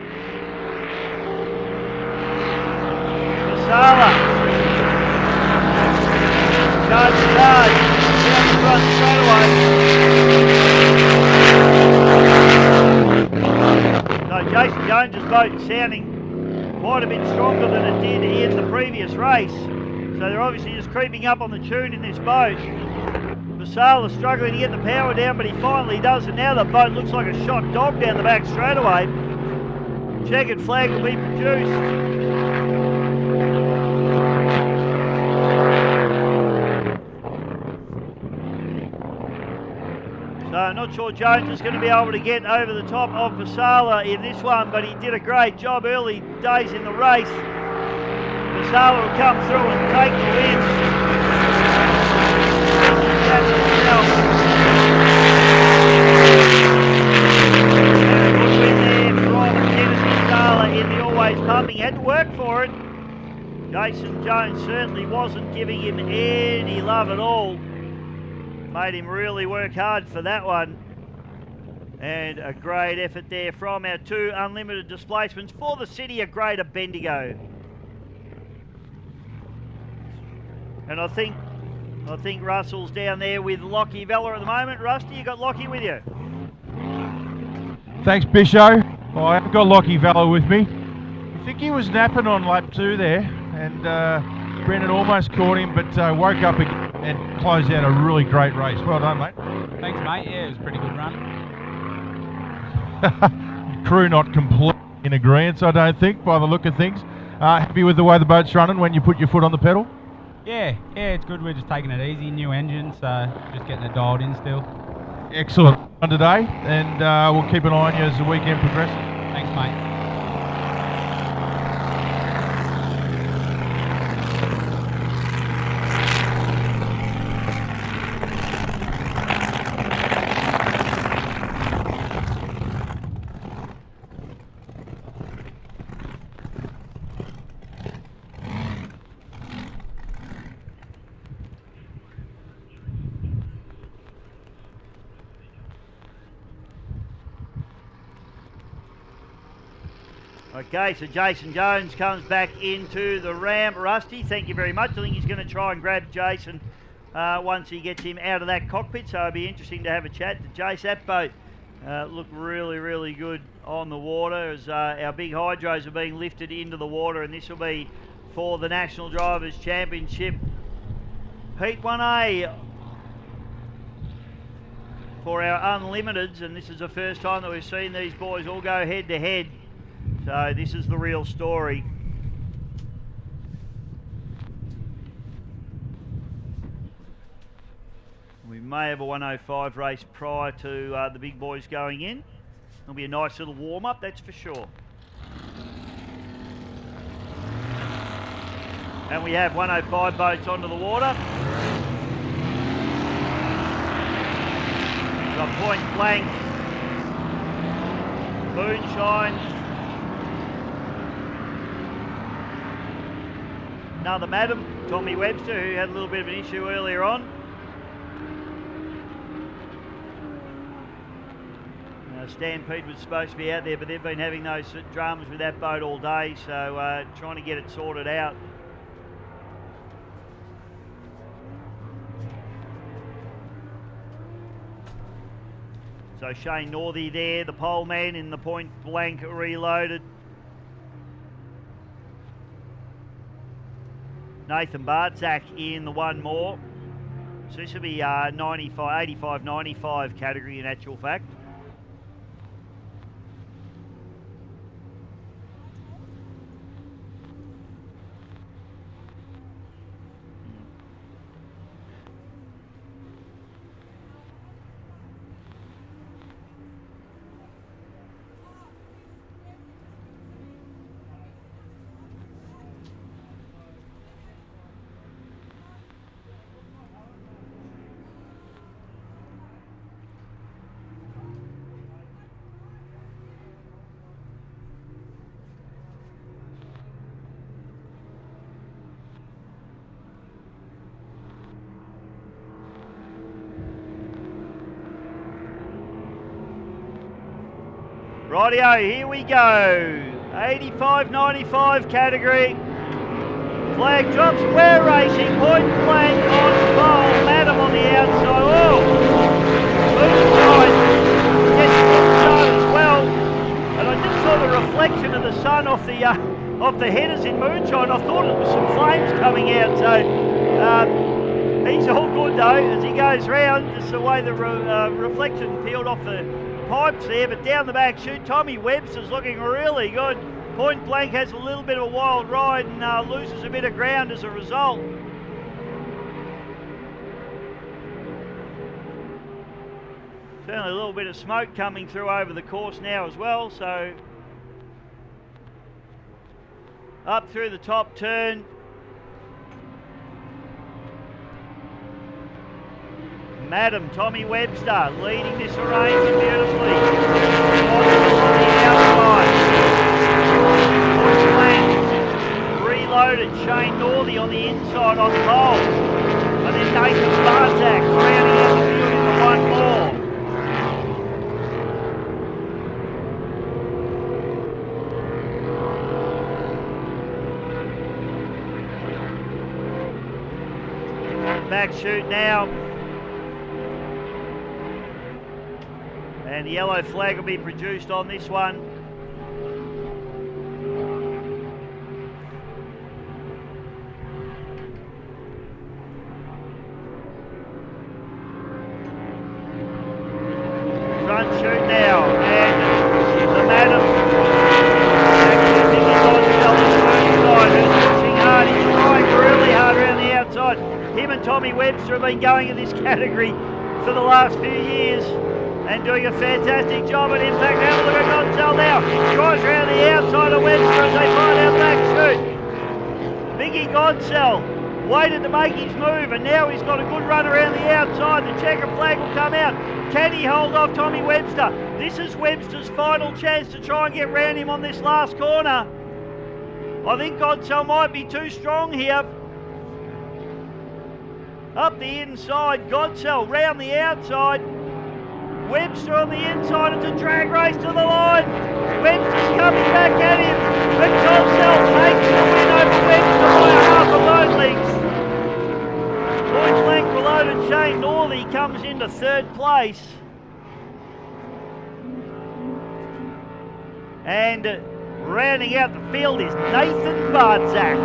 Speaker 1: Pasala charges hard. Down the front straight away. So Jason Jones' boat sounding quite a bit stronger than it did in the previous race. So they're obviously just creeping up on the tune in this boat. Pasala struggling to get the power down, but he finally does, and now the boat looks like a shot dog down the back straightaway. Checkered flag will be produced. So I'm not sure Jones is going to be able to get over the top of Pasala in this one, but he did a great job early days in the race. Pasala will come through and take the win. lap himself. And a good win there from Dennis Sala in the always pumping. Had to work for it. Jason Jones certainly wasn't giving him any love at all. Made him really work hard for that one. And a great effort there from our two unlimited displacements for the city of Greater Bendigo. And I think Russell's down there with Lockie Vella at the moment. Rusty, you got Lockie with you?
Speaker 2: Thanks, Bisho. Well, I haven't got Lockie Vella with me. I think he was napping on lap 2 there, and Brendan almost caught him, but woke up again and closed out a really great race. Well done, mate.
Speaker 10: Thanks, mate. Yeah, it was a pretty good run.
Speaker 2: Crew not complete in agreement, I don't think, by the look of things. Happy with the way the boat's running when you put your foot on the pedal?
Speaker 10: Yeah, it's good. We're just taking it easy. New engine, so just getting it dialed in still.
Speaker 2: Excellent run today, and we'll keep an eye on you as the weekend progresses.
Speaker 10: Thanks, mate.
Speaker 1: Okay, so Jason Jones comes back into the ramp. Rusty, thank you very much. I think he's going to try and grab Jason once he gets him out of that cockpit, so it'll be interesting to have a chat to Jace. That boat looked really, really good on the water as our big hydros are being lifted into the water, and this will be for the National Drivers' Championship. Heat 1A for our Unlimiteds, and this is the first time that we've seen these boys all go head-to-head. So this is the real story. We may have a 105 race prior to the big boys going in. It'll be a nice little warm-up, that's for sure. And we have 105 boats onto the water. Got Point Blank, Moonshine, another madam, Tommy Webster, who had a little bit of an issue earlier on. Stampede was supposed to be out there, but they've been having those dramas with that boat all day, so trying to get it sorted out. So Shane Northey there, the pole man in the Point Blank Reloaded. Nathan Bartzak in the one more. So this will be 85, 95 category in actual fact. Rightio, here we go. 85-95 category. Flag drops, we're racing. Point Blank on pole, Madam on the outside. Oh! Moonshine gets inside as well. And I just saw the reflection of the sun off the headers in Moonshine. I thought it was some flames coming out. So he's all good though as he goes round. Just the way the reflection peeled off the pipes there, but down the back chute, Tommy Webster's looking really good. Point Blank has a little bit of a wild ride and loses a bit of ground as a result. Certainly a little bit of smoke coming through over the course now as well, so up through the top turn. Madam, Tommy Webster leading this arrangement beautifully. Godsell on the outside. Bush reloaded. Shane Northey on the inside on pole. And then Nathan Bartak rounding out the field into one more. Back shoot now. And the yellow flag will be produced on this one. Front shoot now. And the Madam. Actually, who's pushing hard. He's trying really hard around the outside. Him and Tommy Webster have been going in this category for the last few years and doing a fantastic job. And in fact, have a look at Godsell now. Drives around the outside of Webster as they find out back shoot. Biggie Godsell waited to make his move, and now he's got a good run around the outside. The checker flag will come out. Can he hold off Tommy Webster? This is Webster's final chance to try and get round him on this last corner. I think Godsell might be too strong here. Up the inside, Godsell round the outside. Webster on the inside. It's a drag race to the line. Webster's coming back at him, but Godsell takes the win over Webster by a half a boat length. Point blank reloaded. Shane Northey comes into third place. And rounding out the field is Nathan Bartzak.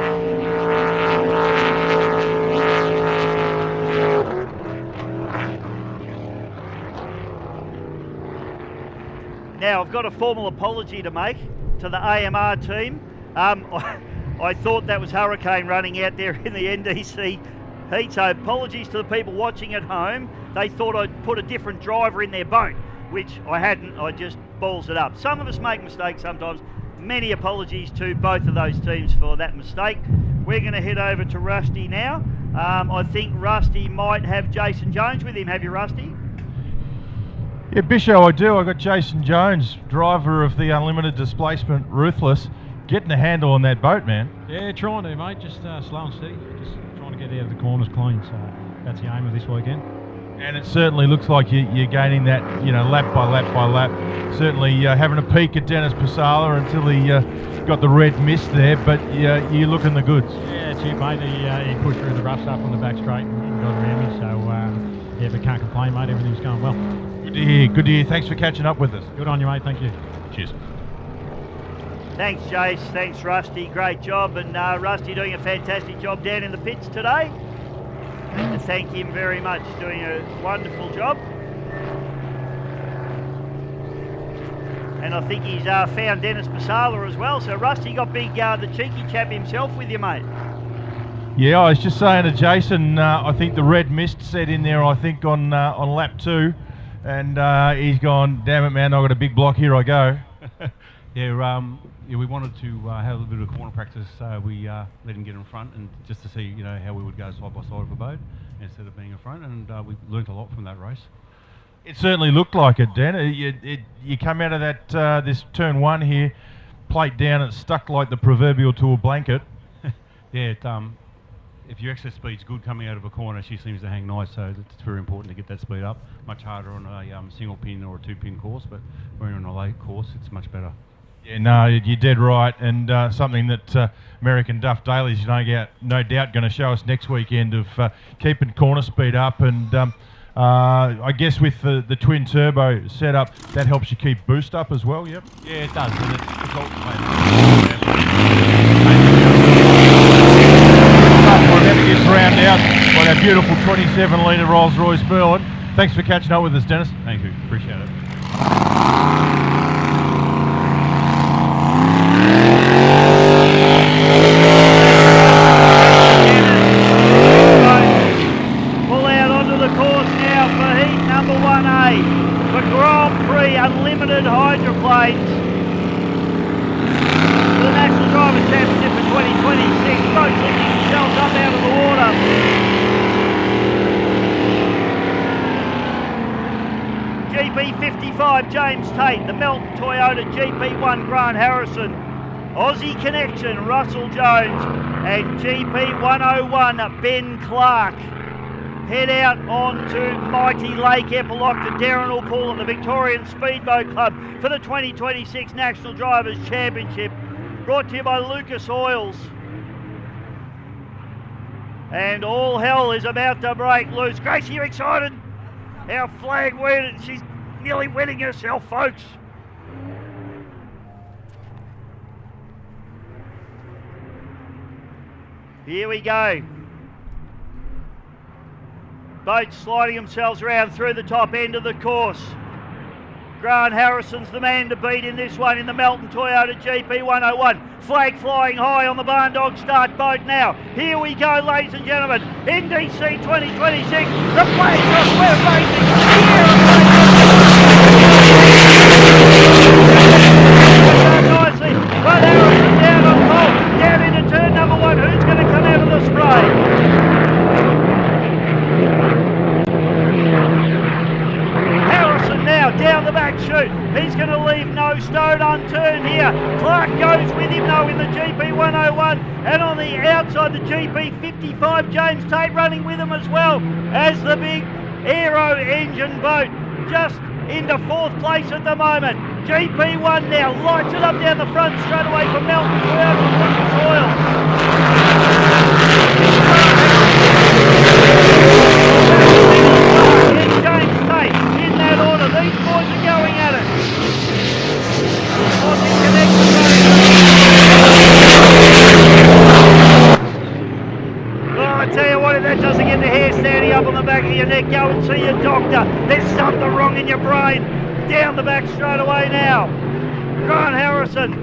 Speaker 1: Now, I've got a formal apology to make to the AMR team. I thought that was Hurricane running out there in the NDC heat, so apologies to the people watching at home. They thought I'd put a different driver in their boat, which I hadn't. I just balls it up. Some of us make mistakes sometimes. Many apologies to both of those teams for that mistake. We're going to head over to Rusty now. I think Rusty might have Jason Jones with him. Have you, Rusty?
Speaker 2: Yeah, Bisho, I do. I got Jason Jones, driver of the Unlimited Displacement Ruthless, getting a handle on that boat, man.
Speaker 11: Yeah, trying to, mate. Just slow and steady. Just trying to get out of the corners clean. So that's the aim of this weekend.
Speaker 2: And it certainly looks like you're gaining that, lap by lap by lap. Certainly having a peek at Dennis Pasala until he got the red mist there, but you're looking the goods.
Speaker 11: Yeah, it's it, mate. He pushed through the rough stuff on the back straight and got around me. So yeah, but can't complain, mate. Everything's going well.
Speaker 2: Good to hear. Good to hear. Thanks for catching up with us.
Speaker 11: Good on you, mate. Thank you.
Speaker 2: Cheers.
Speaker 1: Thanks, Jace. Thanks, Rusty. Great job. And Rusty doing a fantastic job down in the pits today. And to thank him very much. Doing a wonderful job. And I think he's found Dennis Pasala as well. So Rusty got big, the cheeky chap himself with you, mate.
Speaker 2: Yeah, I was just saying to Jason, I think the red mist set in there, I think, on lap 2. And he's gone, damn it, man, I've got a big block, here I go.
Speaker 3: Yeah, we wanted to have a little bit of corner practice, so we let him get in front and just to see, how we would go side by side of a boat instead of being in front, and we learnt a lot from that race.
Speaker 2: It certainly looked like it, Dan. You come out of that this turn 1 here, plate down, it's stuck like the proverbial to a blanket.
Speaker 3: Yeah, if your excess speed's good coming out of a corner, she seems to hang nice, so it's very important to get that speed up. Much harder on a single pin or a 2-pin course, but when you're on a late course, it's much better.
Speaker 2: Yeah, no, you're dead right, and something that American Duff Daly's no doubt going to show us next weekend of keeping corner speed up, and I guess with the twin turbo setup, that helps you keep boost up as well. Yep.
Speaker 3: Yeah, it does, and it's
Speaker 2: We're going to get drowned out by that beautiful 27-litre Rolls-Royce Merlin. Thanks for catching up with us, Dennis.
Speaker 3: Thank you, appreciate it.
Speaker 1: Pull out onto the course now for heat number 1A for Grand Prix Unlimited Hydroplanes. The National Drivers' Championship for 2026. Boats lifting themselves up out of the water. 55, James Tate. The Melton Toyota GP1, Grant Harrison. Aussie Connection, Russell Jones. And GP101, Ben Clark. Head out on to mighty Lake Eppalock to Darren Pool at the Victorian Speedboat Club for the 2026 National Drivers' Championship. Brought to you by Lucas Oils. And all hell is about to break loose. Gracie, you excited? Our flag went, she's nearly wetting herself, folks. Here we go. Boats sliding themselves around through the top end of the course. Grant Harrison's the man to beat in this one in the Melton Toyota GP101. Flag flying high on the Barn Dog start boat now. Here we go, ladies and gentlemen. NDC 2026. The flag off, we're racing. Nicely. But Harrison down on pole. Down into turn number 1. Who's going to come out of the spray? Now down the back chute. He's going to leave no stone unturned here. Clark goes with him though in the GP101, and on the outside the GP55, James Tate running with him as well as the big aero engine boat just into 4th place at the moment. GP1 now lights it up down the front straight away from Melton Toyota and Lucas Oil. James Tate in that order. These boys are going at it. Oh, I tell you what, if that doesn't get the hair standing up on the back of your neck, go and see your doctor. There's something wrong in your brain. Down the back straight away now. Grant Harrison,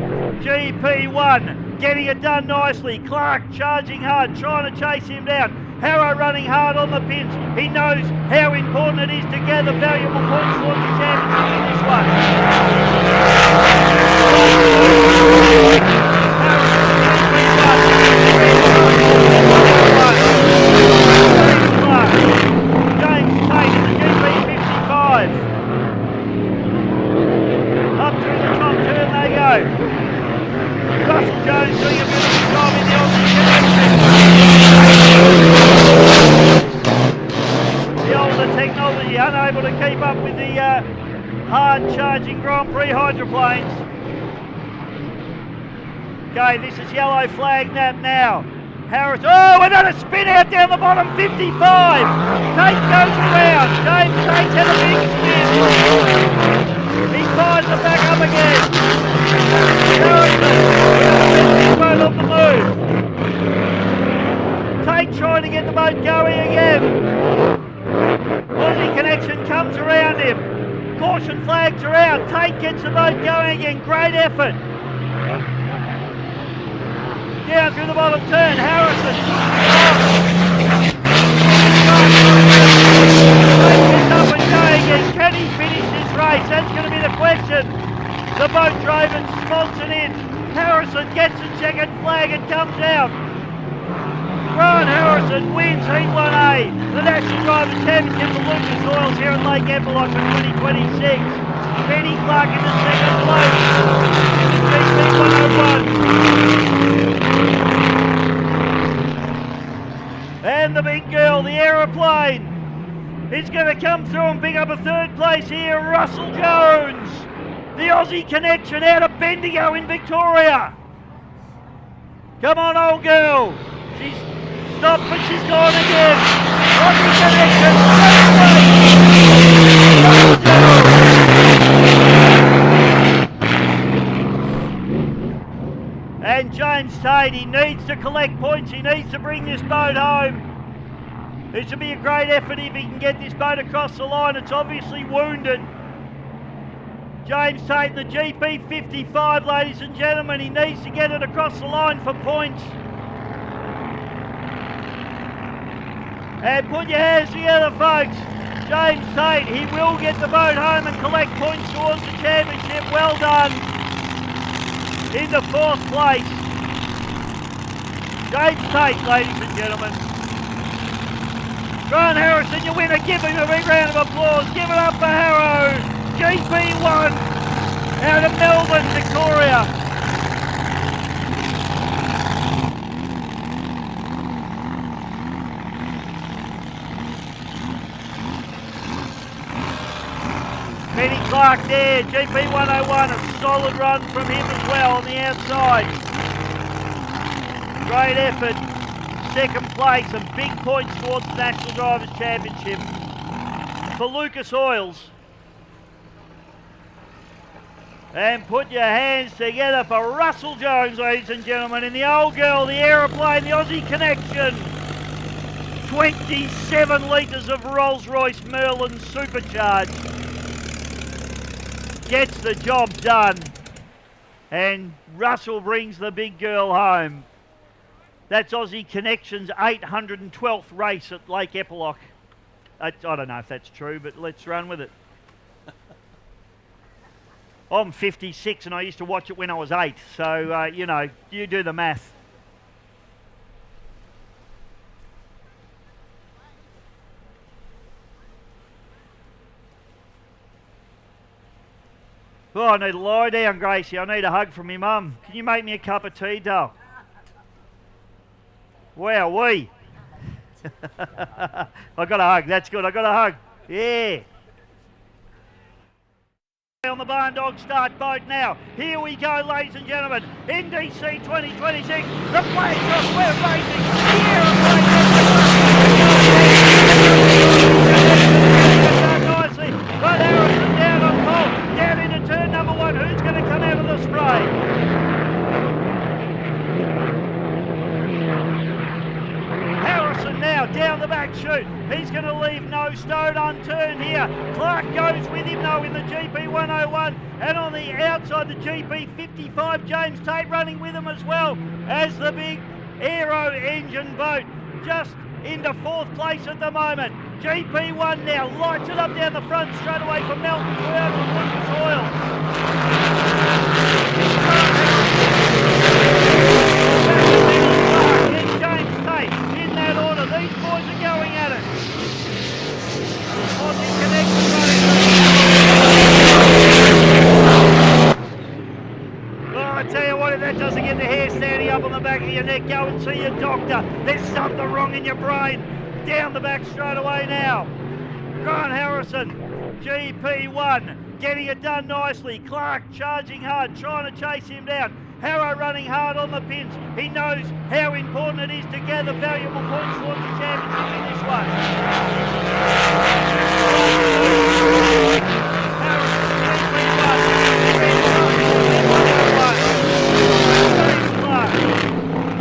Speaker 1: GP1, getting it done nicely. Clark charging hard, trying to chase him down. Harrow running hard on the pins. He knows how important it is to gather valuable points towards the championship in this one. James Tate in the GP55. Up through the top turn they go. Russell Jones doing a bit of a job in the Aussie Connection. The older technology unable to keep up with the hard-charging Grand Prix hydroplanes. Okay, this is yellow flag nap now. Harris, oh, another spin out down the bottom, 55. Tate goes around. James Tate's had a big spin. He fires it back up again. Harrison, this boat on the move. Tate trying to get the boat going again. Aussie Connection comes around him. Caution flags are out. Tate gets the boat going again. Great effort. Down through the bottom turn. Harrison. Tate gets up and going again. Can he finish this race? That's going to be the question. The boat drove and sponsored in. Harrison gets the checkered flag and comes out. Grant Harrison wins Heat 1A, the National Driver Championship for Lucas Oils here at Lake Eppalock for 2026. Benny Clark in the second place in the GP101. And the big girl, the aeroplane, is going to come through and pick up a 3rd place here. Russell Jones, the Aussie Connection out of Bendigo in Victoria. Come on, old girl. She's stopped, but she's gone again. Aussie Connection, and James Tate, he needs to collect points. He needs to bring this boat home. This would be a great effort if he can get this boat across the line. It's obviously wounded. James Tate in the GP55, ladies and gentlemen. He needs to get it across the line for points. And put your hands together, folks. James Tate, he will get the boat home and collect points towards the championship. Well done. In the 4th place. James Tate, ladies and gentlemen. Grant Harrison, your winner. Give him a big round of applause. Give it up for Harrow. GP1 out of Melbourne, Victoria. Benny Clark there, GP101, a solid run from him as well on the outside. Great effort, second place and big points towards the National Drivers' Championship for Lucas Oils. And put your hands together for Russell Jones, ladies and gentlemen, in the old girl, the aeroplane, the Aussie Connection. 27 litres of Rolls-Royce Merlin supercharged. Gets the job done. And Russell brings the big girl home. That's Aussie Connection's 812th race at Lake Eppalock. I don't know if that's true, but let's run with it. I'm 56 and I used to watch it when I was 8, so, you know, you do the math. Oh, I need to lie down, Gracie. I need a hug from my mum. Can you make me a cup of tea, Dale? Wow, I got a hug. That's good. I got a hug. Yeah. On the Barn Dog start boat now. Here we go, ladies and gentlemen. NDC 2026. The flag drop. We're racing. Nicely. But Harrison down on pole. Down into turn number 1. Who's going to come out of the spray? Harrison now down the back chute. He's going to leave no stone unturned here. Clark goes with him though in the GP101, and on the outside the GP55, James Tate running with him as well as the big aero engine boat just into 4th place at the moment. GP1 now lights it up down the front straight away from Melton Toyota and Lucas Oils. James Tate in that order. These boys are going at it. Aussie Connection running. Oh, I tell you what, if that doesn't get the hair standing up on the back of your neck, go and see your doctor. There's something wrong in your brain. Down the back straight away now. Grant Harrison, GP1, getting it done nicely. Clark charging hard, trying to chase him down. Harrow running hard on the pins. He knows how important it is to gather valuable points towards the championship in this one.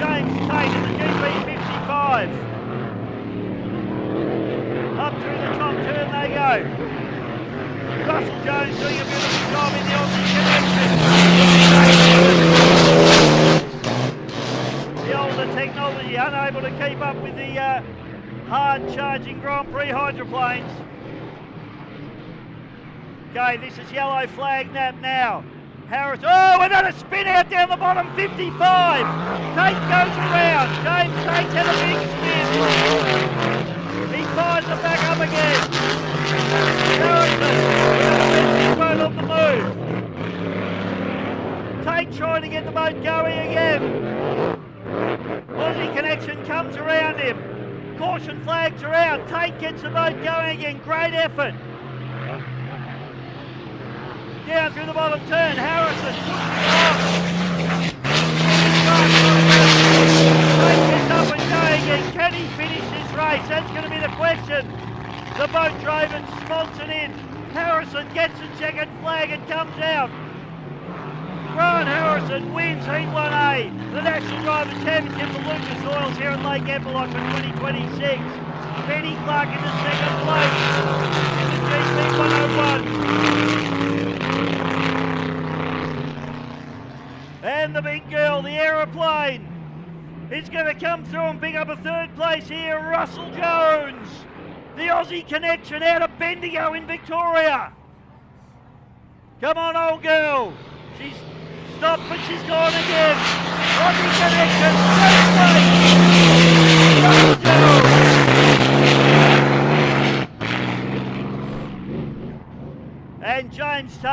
Speaker 1: James Tate in the GP55. Up through the top turn they go. Russell Jones doing a beautiful job in the Aussie Connection. The older technology unable to keep up with the hard-charging Grand Prix hydroplanes. Okay, this is yellow flag nap now. Harris, oh, another spin out down the bottom, 55. Tate goes around. James Tate's had a big spin. He fires it back up again. Harrison, boat on the move. Tate trying to get the boat going again. Aussie Connection comes around him. Caution flags are out. Tate gets the boat going again. Great effort. Down through the bottom turn. Harrison pushing off. Tate gets up and going again. Can he finish this race? That's going to be the question. The boat drove and smolts it in. Harrison gets a checkered flag and comes out. Grant Harrison wins Heat 1A, the National Drivers' Championship for Lucas Oils here at Lake Eppalock for 2026. Benny Clark in the second place in the GP101. And the big girl, the aeroplane, is going to come through and pick up a 3rd place here. Russell Jones, the Aussie Connection out of Bendigo in Victoria. Come on, old girl. She's stopped, but she's gone again. Aussie Connection, 3rd place. Russell Jones. and James Taylor.